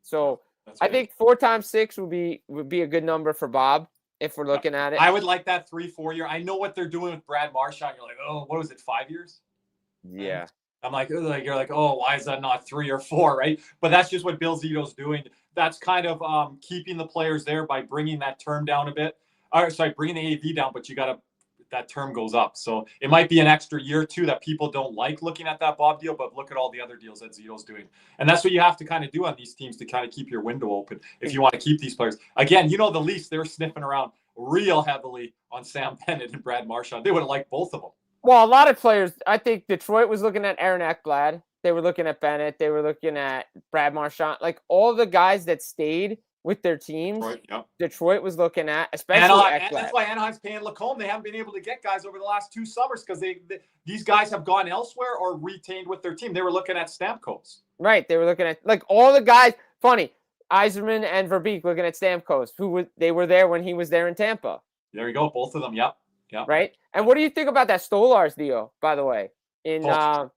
So I think 4 times 6 would be a good number for Bob if we're looking at it. I would like that 3-4 year. I know what they're doing with Brad Marchand. You're like, oh, what was it, 5 years? Yeah. I'm like, you're like, oh, why is that not 3 or 4, right? But that's just what Bill Zito's doing. That's kind of keeping the players there by bringing that term down a bit. Bringing the AV down, but that term goes up. So it might be an extra year or 2 that people don't like looking at that Bob deal, but look at all the other deals that Zito's doing. And that's what you have to kind of do on these teams to kind of keep your window open if you want to keep these players. Again, the Leafs, they were sniffing around real heavily on Sam Bennett and Brad Marchand. They would have liked both of them. Well, a lot of players, I think Detroit was looking at Aaron Ekblad. They were looking at Bennett. They were looking at Brad Marchand. Like, all the guys that stayed with their teams, Detroit was looking at, especially Ekblad. And that's why Anaheim's paying LaCombe. They haven't been able to get guys over the last 2 summers because these guys have gone elsewhere or retained with their team. They were looking at Stamkos. Right. They were looking at, like, all the guys. Funny, Yzerman and Verbeek looking at Stamkos, they were there when he was there in Tampa. There you go. Both of them. Yep. Right. And what do you think about that Stolarz deal, by the way, in Toronto?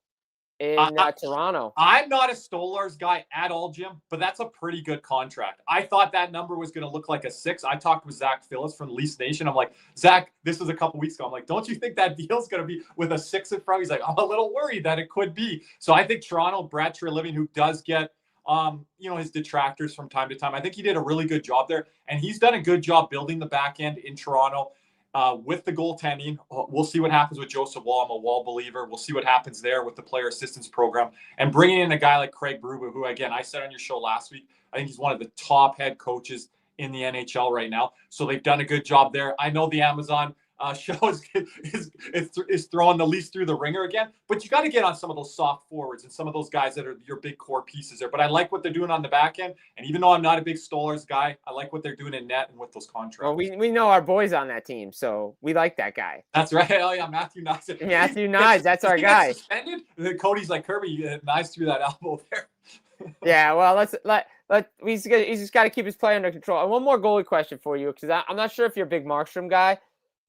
I'm not a Stolarz guy at all, Jim, but that's a pretty good contract. I thought that number was going to look like a 6. I talked with Zach Phillips from Leafs Nation. I'm like, Zach, this was a couple weeks ago. I'm like, don't you think that deal's going to be with a 6 in front? He's like, I'm a little worried that it could be. So I think Toronto, Brad Treliving, who does get his detractors from time to time, I think he did a really good job there, and he's done a good job building the back end in Toronto. With the goaltending, we'll see what happens with Joseph Wall. I'm a Wall believer. We'll see what happens there with the player assistance program. And bringing in a guy like Craig Berube, who, again, I said on your show last week, I think he's one of the top head coaches in the NHL right now. So they've done a good job there. I know the Amazon show is throwing the Leafs through the ringer again, but you got to get on some of those soft forwards and some of those guys that are your big core pieces there. But I like what they're doing on the back end, and even though I'm not a big Stolarz guy, I like what they're doing in net and with those contracts. Well, we know our boy's on that team, so we like that guy. That's right. Oh yeah, Matthew Knies. Matthew Knies, that's our guy. Suspended? Cody's like, Kirby, Knies threw that elbow there. Yeah, well, he's just got to keep his play under control. And one more goalie question for you, because I'm not sure if you're a big Markstrom guy.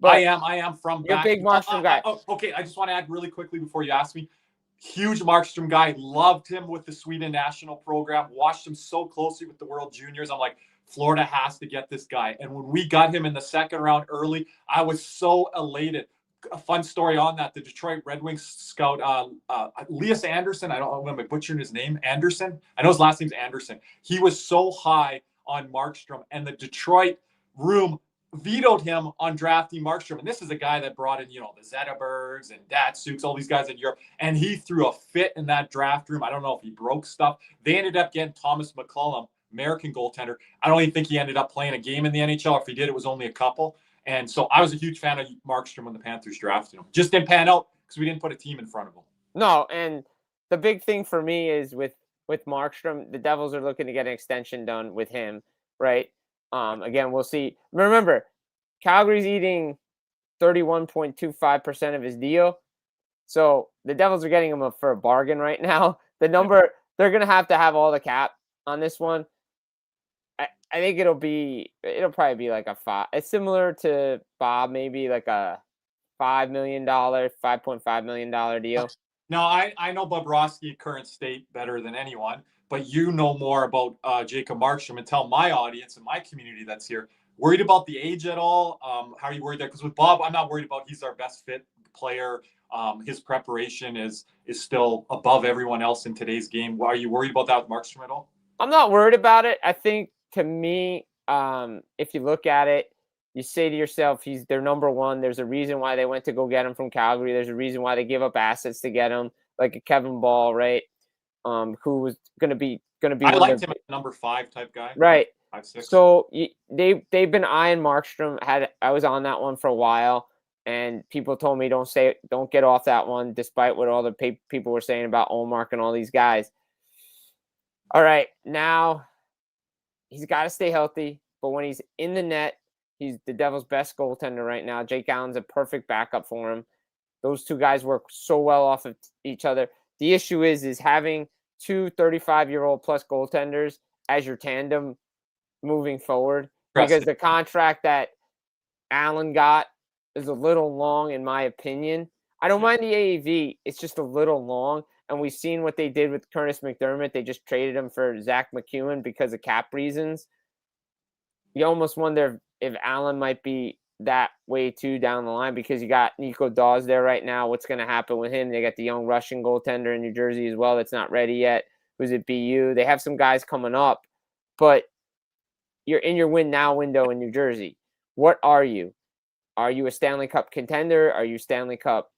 But I am from you're back. a big Markstrom guy. Okay, I just want to add really quickly before you ask me. Huge Markstrom guy. Loved him with the Sweden national program. Watched him so closely with the World Juniors. I'm like, Florida has to get this guy. And when we got him in the second round early, I was so elated. a fun story on that. The Detroit Red Wings scout, Elias Anderson, I don't know if I'm butchering his name, Anderson. I know his last name's Anderson. He was so high on Markstrom, and the Detroit room vetoed him on drafting Markstrom. And this is a guy that brought in, the Zetterbergs and Datsyuks, all these guys in Europe. And he threw a fit in that draft room. I don't know if he broke stuff. They ended up getting Thomas McCollum, American goaltender. I don't even think he ended up playing a game in the NHL. If he did, it was only a couple. And so I was a huge fan of Markstrom when the Panthers drafted him. Just didn't pan out because we didn't put a team in front of him. No, and the big thing for me is with Markstrom, the Devils are looking to get an extension done with him, right? Again, we'll see. Remember, Calgary's eating 31.25% of his deal. So the Devils are getting him for a bargain right now. The number, they're going to have all the cap on this one. I think it'll probably be like a 5. It's similar to Bob, maybe like a $5 million, $5.5 million deal. No, I know Bobrovsky current state better than anyone, but you know more about Jacob Markstrom, and tell my audience and my community that's here. Worried about the age at all? How are you worried there? Because with Bob, I'm not worried about. He's our best fit player. His preparation is still above everyone else in today's game. Are you worried about that with Markstrom at all? I'm not worried about it. I think, to me, if you look at it, you say to yourself, he's their number one. There's a reason why they went to go get him from Calgary. There's a reason why they give up assets to get him, like a Kevin Ball, right? Who was going to be. I liked him as a number 5 type guy. Right. 5'6". So they've been eyeing Markstrom. I was on that one for a while, and people told me don't get off that one, despite what all the people were saying about Olmark and all these guys. All right, now he's got to stay healthy, but when he's in the net, he's the Devils' best goaltender right now. Jake Allen's a perfect backup for him. Those two guys work so well off of each other. The issue is having 2 35-year-old plus goaltenders as your tandem moving forward, because the contract that Allen got is a little long, in my opinion. I don't mind the AAV. It's just a little long. And we've seen what they did with Curtis McDermott. They just traded him for Zach McEwen because of cap reasons. You almost wonder if Allen might be that way too down the line, because you got Nico Dawes there right now. What's going to happen with him? They got the young Russian goaltender in New Jersey as well that's not ready yet, who's at BU. They have some guys coming up, but you're in your win now window in New Jersey. What are you? Are you a Stanley Cup contender? Are you Stanley Cup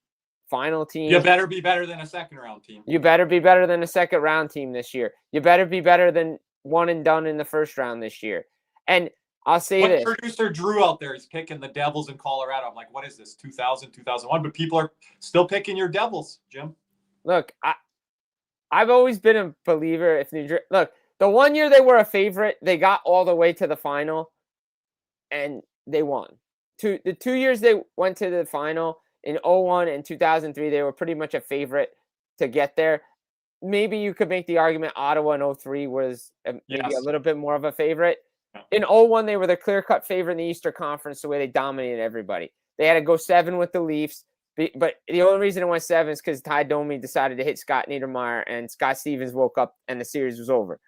final team? You better be better than a second round team. You better be better than a second round team this year. You better be better than one and done in the first round this year. And I'll say this. Producer Drew out there is picking the Devils in Colorado. I'm like, what is this, 2000, 2001? But people are still picking your Devils, Jim. Look, I've always been a believer. If New Jersey, look, the one year they were a favorite, they got all the way to the final, and they won. The 2 years they went to the final, in 2001 and 2003, they were pretty much a favorite to get there. Maybe you could make the argument Ottawa in 2003 was maybe a little bit more of a favorite. Yeah. In 2001, they were the clear-cut favorite in the Eastern Conference, the way they dominated everybody. They had to go 7 with the Leafs, but the only reason it went 7 is because Ty Domi decided to hit Scott Niedermayer, and Scott Stevens woke up, and the series was over.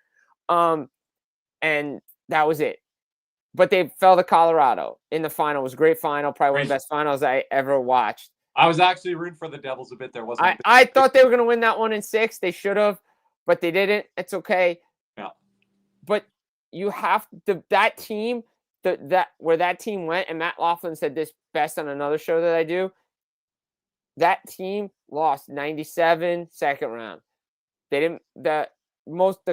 And that was it. But they fell to Colorado in the final. It was a great final, probably one of the best finals I ever watched. I was actually rooting for the Devils a bit there, wasn't I? I thought they were going to win that one in 6. They should have, but they didn't. It's okay. Yeah. But you have that team, where that team went, and Matt Laughlin said this best on another show that I do. That team lost 97 second round. They didn't. The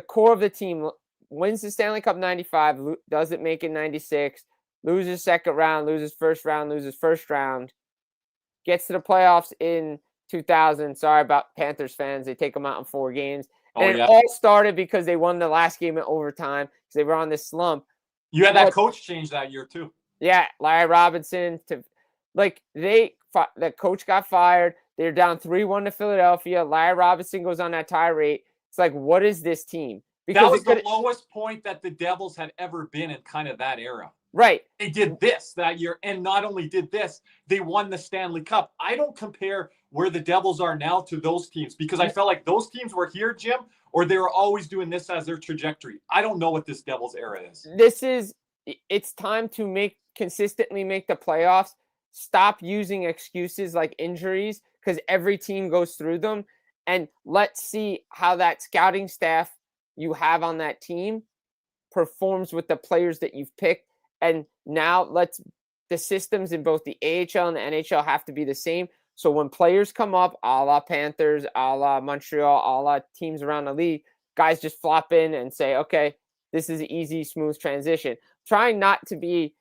core of the team wins the Stanley Cup 95, doesn't make it 96, loses second round, loses first round, gets to the playoffs in 2000. Sorry about Panthers fans. They take them out in 4 games. And it all started because they won the last game in overtime because they were on this slump. You had that coach change that year too. Yeah, Larry Robinson. The coach got fired. They're down 3-1 to Philadelphia. Larry Robinson goes on that tirade. It's like, what is this team? Because that was the lowest point that the Devils had ever been in kind of that era. Right. They did this that year, and not only did this, they won the Stanley Cup. I don't compare where the Devils are now to those teams because I felt like those teams were here, Jim, or they were always doing this as their trajectory. I don't know what this Devils era is. It's time to consistently make the playoffs stop using excuses like injuries, because every team goes through them, and let's see how that scouting staff you have on that team performs with the players that you've picked. And now the systems in both the AHL and the NHL have to be the same. So when players come up, a la Panthers, a la Montreal, a la teams around the league, guys just flop in and say, okay, this is an easy, smooth transition. Trying not to be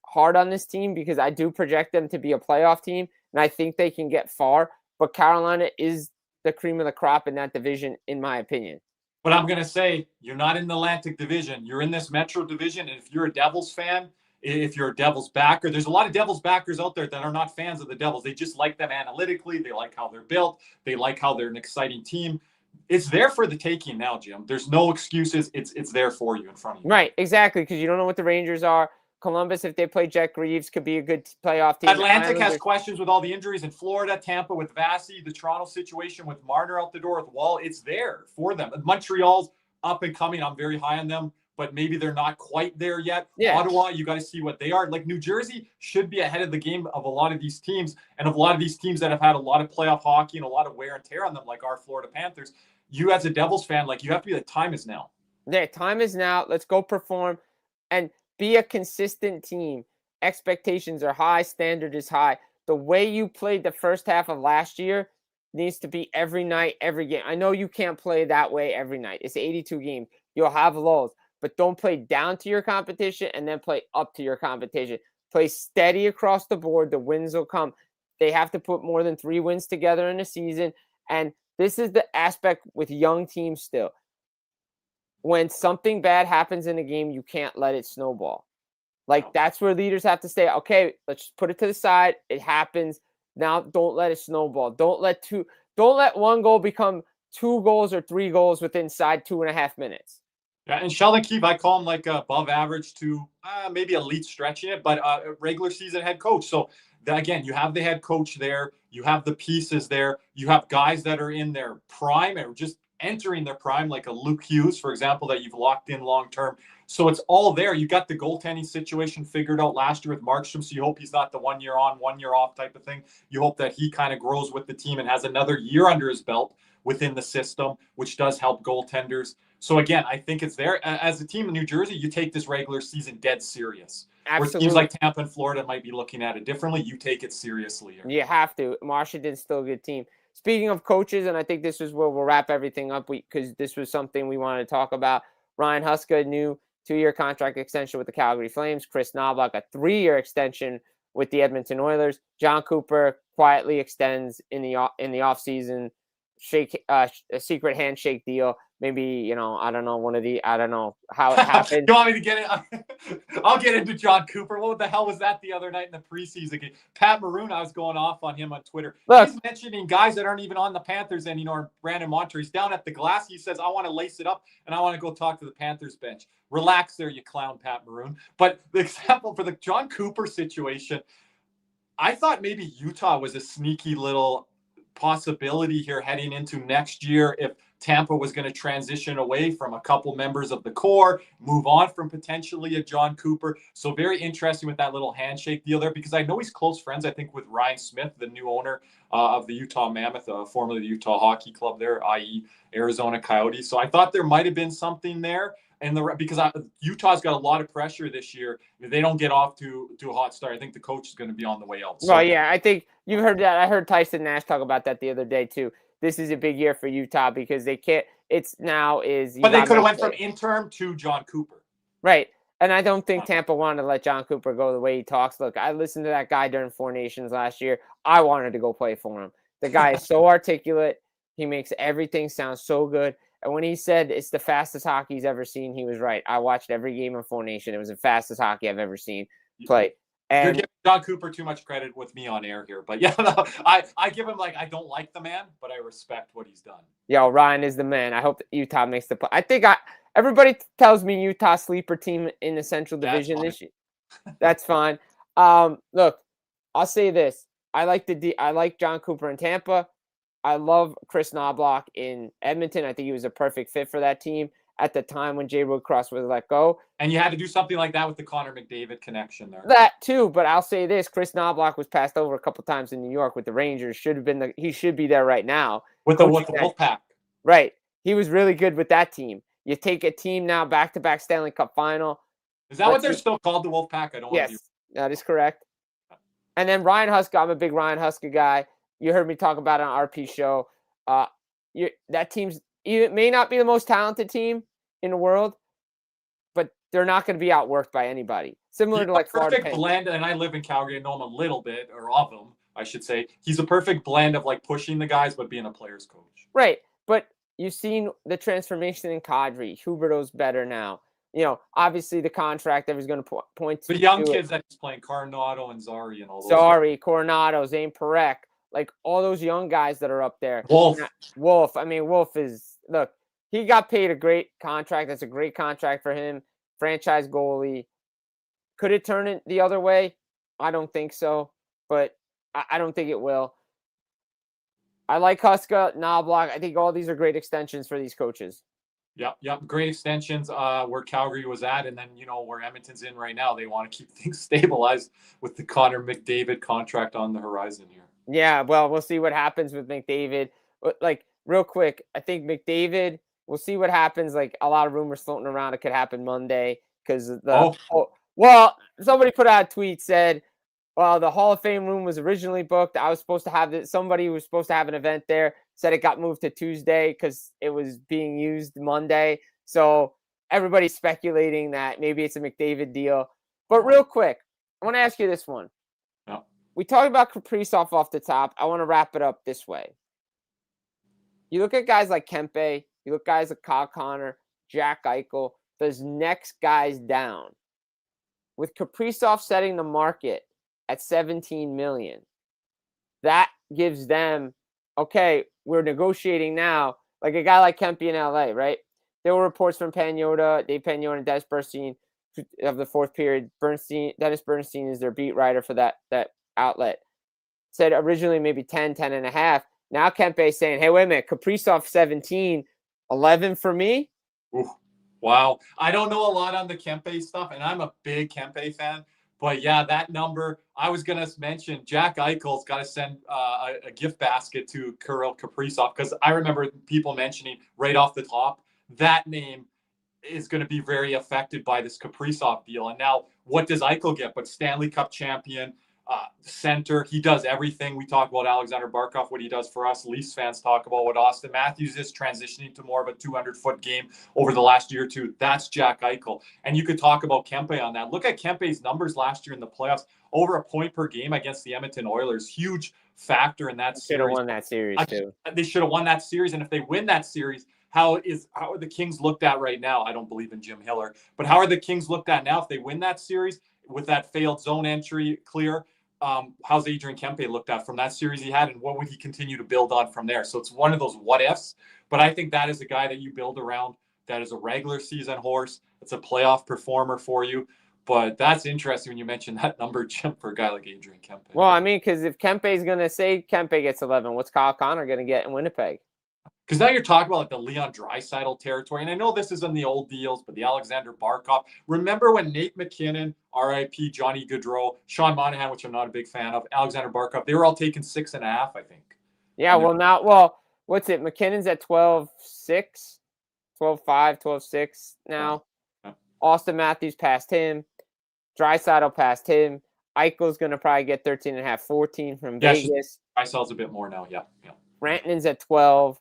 hard on this team because I do project them to be a playoff team, and I think they can get far. But Carolina is the cream of the crop in that division, in my opinion. But I'm going to say, you're not in the Atlantic Division. You're in this Metro Division. And if you're a Devils fan, if you're a Devils backer, there's a lot of Devils backers out there that are not fans of the Devils. They just like them analytically. They like how they're built. They like how they're an exciting team. It's there for the taking now, Jim. There's no excuses. It's there for you in front of you. Right, exactly, because you don't know what the Rangers are. Columbus, if they play Jet Greaves, could be a good playoff team. Atlantic has questions with all the injuries in Florida, Tampa with Vasi, the Toronto situation with Marner out the door with Wall. It's there for them. Montreal's up and coming. I'm very high on them, but maybe they're not quite there yet. Yeah. Ottawa, you got to see what they are. Like New Jersey should be ahead of the game of a lot of these teams, and of a lot of these teams that have had a lot of playoff hockey and a lot of wear and tear on them, like our Florida Panthers. You as a Devils fan, like you have to be like, time is now. Yeah, time is now. Let's go perform and be a consistent team. Expectations are high. Standard is high. The way you played the first half of last year needs to be every night, every game. I know you can't play that way every night. It's 82 games. You'll have lulls, but don't play down to your competition and then play up to your competition. Play steady across the board. The wins will come. They have to put more than 3 wins together in a season. And this is the aspect with young teams still. When something bad happens in a game, you can't let it snowball. Like, that's where leaders have to say, okay, let's put it to the side. It happens. Now don't let it snowball. Don't let one goal become 2 goals or 3 goals within 2.5 minutes. Yeah, and Sheldon Keefe, I call him like above average to maybe elite stretching it, but a regular season head coach. So again, you have the head coach there. You have the pieces there. You have guys that are in their prime or just entering their prime, like a Luke Hughes, for example, that you've locked in long-term. So it's all there. You got the goaltending situation figured out last year with Markstrom. So you hope he's not the 1 year on, 1 year off type of thing. You hope that he kind of grows with the team and has another year under his belt within the system, which does help goaltenders. So again, I think it's there. As a team in New Jersey, you take this regular season dead serious. Absolutely. Where teams like Tampa and Florida might be looking at it differently. You take it seriously. You have to. Washington's still a good team. Speaking of coaches, and I think this is where we'll wrap everything up because this was something we wanted to talk about. Ryan Huska, new 2-year contract extension with the Calgary Flames. Chris Knoblauch, a 3-year extension with the Edmonton Oilers. John Cooper quietly extends in the offseason, a secret handshake deal. Maybe, I don't know how it happened. You want me to get it? I'll get into John Cooper. What the hell was that the other night in the preseason game? Pat Maroon, I was going off on him on Twitter. Look, he's mentioning guys that aren't even on the Panthers anymore. Brandon Montour, he's down at the glass. He says, I want to lace it up and I want to go talk to the Panthers bench. Relax there, you clown, Pat Maroon. But the example for the John Cooper situation, I thought maybe Utah was a sneaky little possibility here heading into next year if Tampa was going to transition away from a couple members of the core, move on from potentially a John Cooper. So very interesting with that little handshake deal there, because I know he's close friends, I think, with Ryan Smith, the new owner of the Utah Mammoth, formerly the Utah Hockey Club there, i.e. Arizona Coyotes. So I thought there might have been something there. And because Utah's got a lot of pressure this year. If they don't get off to a hot start, I think the coach is going to be on the way out. So, well, yeah, I think you've heard that. I heard Tyson Nash talk about that the other day too. This is a big year for Utah because they can't. But they could have went from interim to John Cooper. Right. And I don't think Tampa wanted to let John Cooper go the way he talks. Look, I listened to that guy during Four Nations last year. I wanted to go play for him. The guy is so articulate. He makes everything sound so good. And when he said it's the fastest hockey he's ever seen, he was right. I watched every game of Four Nation. It was the fastest hockey I've ever seen play. And you're giving John Cooper too much credit with me on air here. But yeah, no, I give him I don't like the man, but I respect what he's done. Yo, Ryan is the man. I hope that Utah makes the play. I think everybody tells me Utah sleeper team in the Central Division this year. That's fine. Look, I'll say this. I like John Cooper in Tampa. I love Chris Knoblauch in Edmonton. I think he was a perfect fit for that team. at the time when Jay Woodcross was let go. And you had to do something like that with the Connor McDavid connection there. That too, but I'll say this: Chris Knobloch was passed over a couple times in New York with the Rangers. He should be there right now with the Wolfpack. Right, he was really good with that team. You take a team now back-to-back Stanley Cup final. Is that what they're still called, the Wolfpack? I don't. Yes, that is correct. And then Ryan Huska, I'm a big Ryan Huska guy. You heard me talk about it on RP show. That team's it may not be the most talented team in the world, but they're not going to be outworked by anybody. Similar to like Florida. Perfect blend, and I live in Calgary. I know him a little bit, or of him, I should say. He's a perfect blend of like pushing the guys, but being a player's coach. Right, but you've seen the transformation in Kadri. Huberdeau's better now. Obviously the contract that was going to point to the young kids that he's playing, Coronado and Zari and all those. Zari, Coronado, Zane Parekh, like all those young guys that are up there. Wolf. I mean, Wolf is, look, he got paid a great contract. That's a great contract for him. Franchise goalie. Could it turn it the other way? I don't think so, but I don't think it will. I like Huska, Knobloch. I think all these are great extensions for these coaches. Yep. Great extensions where Calgary was at. And then, where Edmonton's in right now, they want to keep things stabilized with the Connor McDavid contract on the horizon here. Yeah, well, we'll see what happens with McDavid. Like, real quick, I think McDavid, we'll see what happens. Like, a lot of rumors floating around. It could happen Monday because well, somebody put out a tweet, said, well, the Hall of Fame room was originally booked. I was supposed to have it. Somebody was supposed to have an event there. Said it got moved to Tuesday because it was being used Monday. So everybody's speculating that maybe it's a McDavid deal. But real quick, I want to ask you this one. Yeah. We talked about Kaprizov off the top. I want to wrap it up this way. You look at guys like Kempe. You look at guys like Kyle Connor, Jack Eichel. Those next guys down. With Kaprizov setting the market at $17 million, that gives them, okay, we're negotiating now. Like a guy like Kempe in LA, right? There were reports from Dave Pagnotta and Dennis Bernstein of the fourth period. Dennis Bernstein is their beat writer for that outlet. Said originally maybe 10 and a half. Now Kempe saying, hey, wait a minute, Kaprizov 17, 11 for me? Ooh, wow. I don't know a lot on the Kempe stuff, and I'm a big Kempe fan. But yeah, that number, I was going to mention Jack Eichel's got to send a gift basket to Kirill Kaprizov, because I remember people mentioning right off the top, that name is going to be very affected by this Kaprizov deal. And now what does Eichel get? But Stanley Cup champion, center. He does everything. We talk about Alexander Barkov, what he does for us. Leafs fans talk about what Austin Matthews is transitioning to more of a 200-foot game over the last year or two. That's Jack Eichel. And you could talk about Kempe on that. Look at Kempe's numbers last year in the playoffs. Over a point per game against the Edmonton Oilers. Huge factor in that series. Should have won that series, too. They should have won that series. And if they win that series, how are the Kings looked at right now? I don't believe in Jim Hiller. But how are the Kings looked at now if they win that series with that failed zone entry clear? How's Adrian Kempe looked at from that series he had, and what would he continue to build on from there? So it's one of those what ifs, but I think that is a guy that you build around. That is a regular season horse. It's a playoff performer for you. But that's interesting when you mentioned that number, Jim, for a guy like Adrian Kempe. Well, I mean, because if Kempe's going to say Kempe gets 11, what's Kyle Connor going to get in Winnipeg? Because now you're talking about like the Leon Draisaitl territory. And I know this is in the old deals, but the Alexander Barkov. Remember when Nate McKinnon, RIP, Johnny Gaudreau, Sean Monahan, which I'm not a big fan of, Alexander Barkov, they were all taking 6.5, I think. Yeah, what's it? McKinnon's at 12.6, 12.5, 12.6 now. Yeah. Austin Matthews passed him. Draisaitl passed him. Eichel's going to probably get 13.5, 14 from Vegas. Draisaitl's a bit more now, yeah. Rantanen's at 12.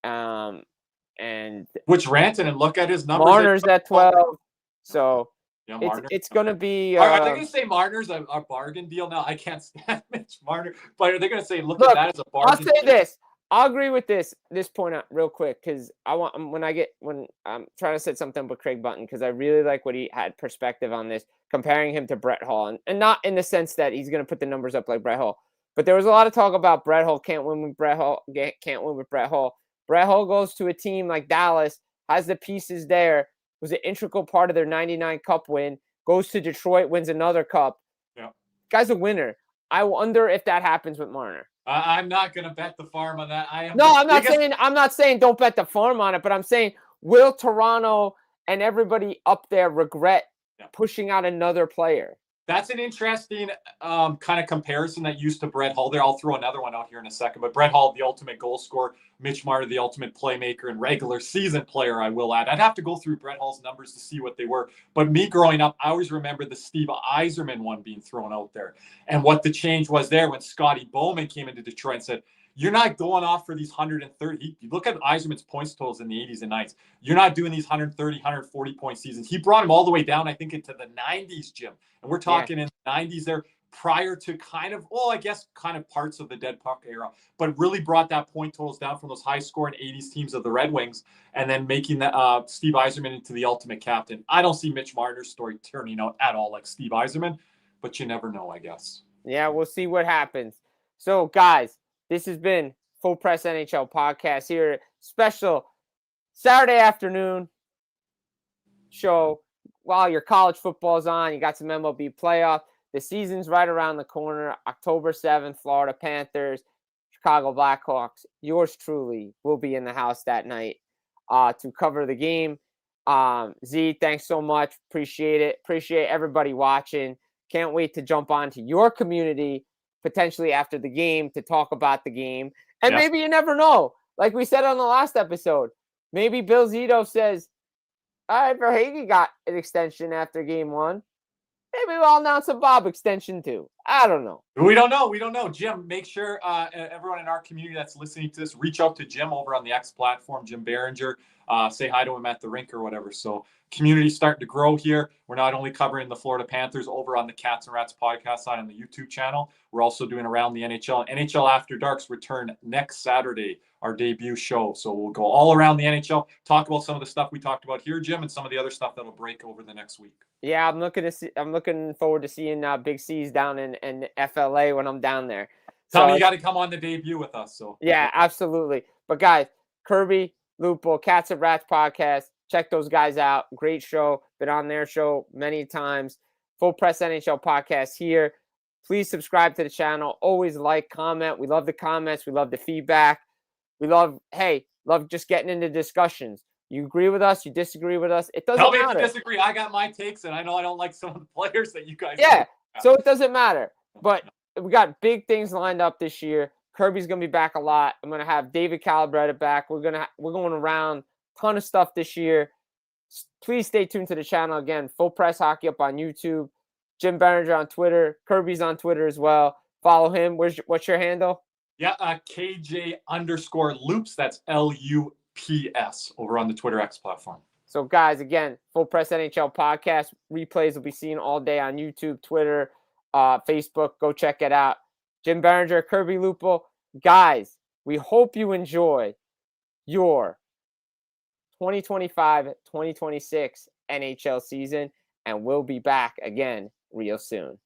And which Rantanen, look at his numbers. Marner's at 12. So yeah, it's going to be. Are they going to say Marner's a bargain deal now? I can't stand Mitch Marner, but are they going to say look at that as a bargain? I'll say this. I'll agree with this point out real quick, because when I'm trying to set something with Craig Button, because I really like what he had perspective on this, comparing him to Brett Hall, and not in the sense that he's going to put the numbers up like Brett Hall, but there was a lot of talk about Brett Hall can't win with Brett Hall. Brett Hall goes to a team like Dallas, has the pieces there, was an integral part of their 99 Cup win, goes to Detroit, wins another Cup. Yeah, guy's a winner. I wonder if that happens with Marner. I'm not going to bet the farm on that. I'm not saying don't bet the farm on it, but I'm saying will Toronto and everybody up there regret pushing out another player? That's an interesting kind of comparison that used to Brett Hull there. I'll throw another one out here in a second. But Brett Hull, the ultimate goal scorer, Mitch Marner, the ultimate playmaker and regular season player, I will add. I'd have to go through Brett Hull's numbers to see what they were. But me growing up, I always remember the Steve Yzerman one being thrown out there. And what the change was there when Scotty Bowman came into Detroit and said, you're not going off for these 130. You look at Yzerman's points totals in the 80s and 90s. You're not doing these 130, 140-point seasons. He brought him all the way down, I think, into the 90s, Jim. And we're talking in the 90s there prior to kind of parts of the dead puck era, but really brought that point totals down from those high-scoring 80s teams of the Red Wings and then making Steve Yzerman into the ultimate captain. I don't see Mitch Marner's story turning out at all like Steve Yzerman, but you never know, I guess. Yeah, we'll see what happens. So, guys, this has been Full Press NHL Podcast here. Special Saturday afternoon show while your college football's on. You got some MLB playoff. The season's right around the corner. October 7th, Florida Panthers, Chicago Blackhawks. Yours truly will be in the house that night to cover the game. Z, thanks so much. Appreciate it. Appreciate everybody watching. Can't wait to jump onto your community potentially after the game to talk about the game. And maybe you never know. Like we said on the last episode, maybe Bill Zito says, all right, Verhaeghe got an extension after game one. Maybe we'll announce a Bob extension too. I don't know. We don't know. Jim, make sure everyone in our community that's listening to this, reach out to Jim over on the X platform, Jim Biringer. Say hi to him at the rink or whatever. So community's starting to grow here. We're not only covering the Florida Panthers over on the Cats and Rats podcast side on the YouTube channel. We're also doing Around the NHL. NHL After Darks return next Saturday, our debut show. So we'll go all around the NHL, talk about some of the stuff we talked about here, Jim, and some of the other stuff that'll break over the next week. Yeah, I'm looking forward to seeing Big C's down in FLA when I'm down there. Tell me you got to come on the debut with us. So yeah, absolutely. But guys, Kirby Lupul, Cats and Rats podcast. Check those guys out. Great show. Been on their show many times. Full Press NHL Podcast here. Please subscribe to the channel. Always like, comment. We love the comments. We love the feedback. We love just getting into discussions. You agree with us? You disagree with us? It doesn't matter. Tell me if you disagree. I got my takes, and I know I don't like some of the players that you guys. Yeah, so it doesn't matter. But we got big things lined up this year. Kirby's gonna be back a lot. I'm gonna have David Calabretta back. We're going around. Ton of stuff this year. Please stay tuned to the channel. Again, Full Press Hockey up on YouTube. Jim Biringer on Twitter. Kirby's on Twitter as well. Follow him. What's your handle? Yeah, KJ_Loops. That's LUPS over on the Twitter X platform. So, guys, again, Full Press NHL Podcast. Replays will be seen all day on YouTube, Twitter, Facebook. Go check it out. Jim Biringer, Kirby Lupul. Guys, we hope you enjoy your 2025-2026 NHL season, and we'll be back again real soon.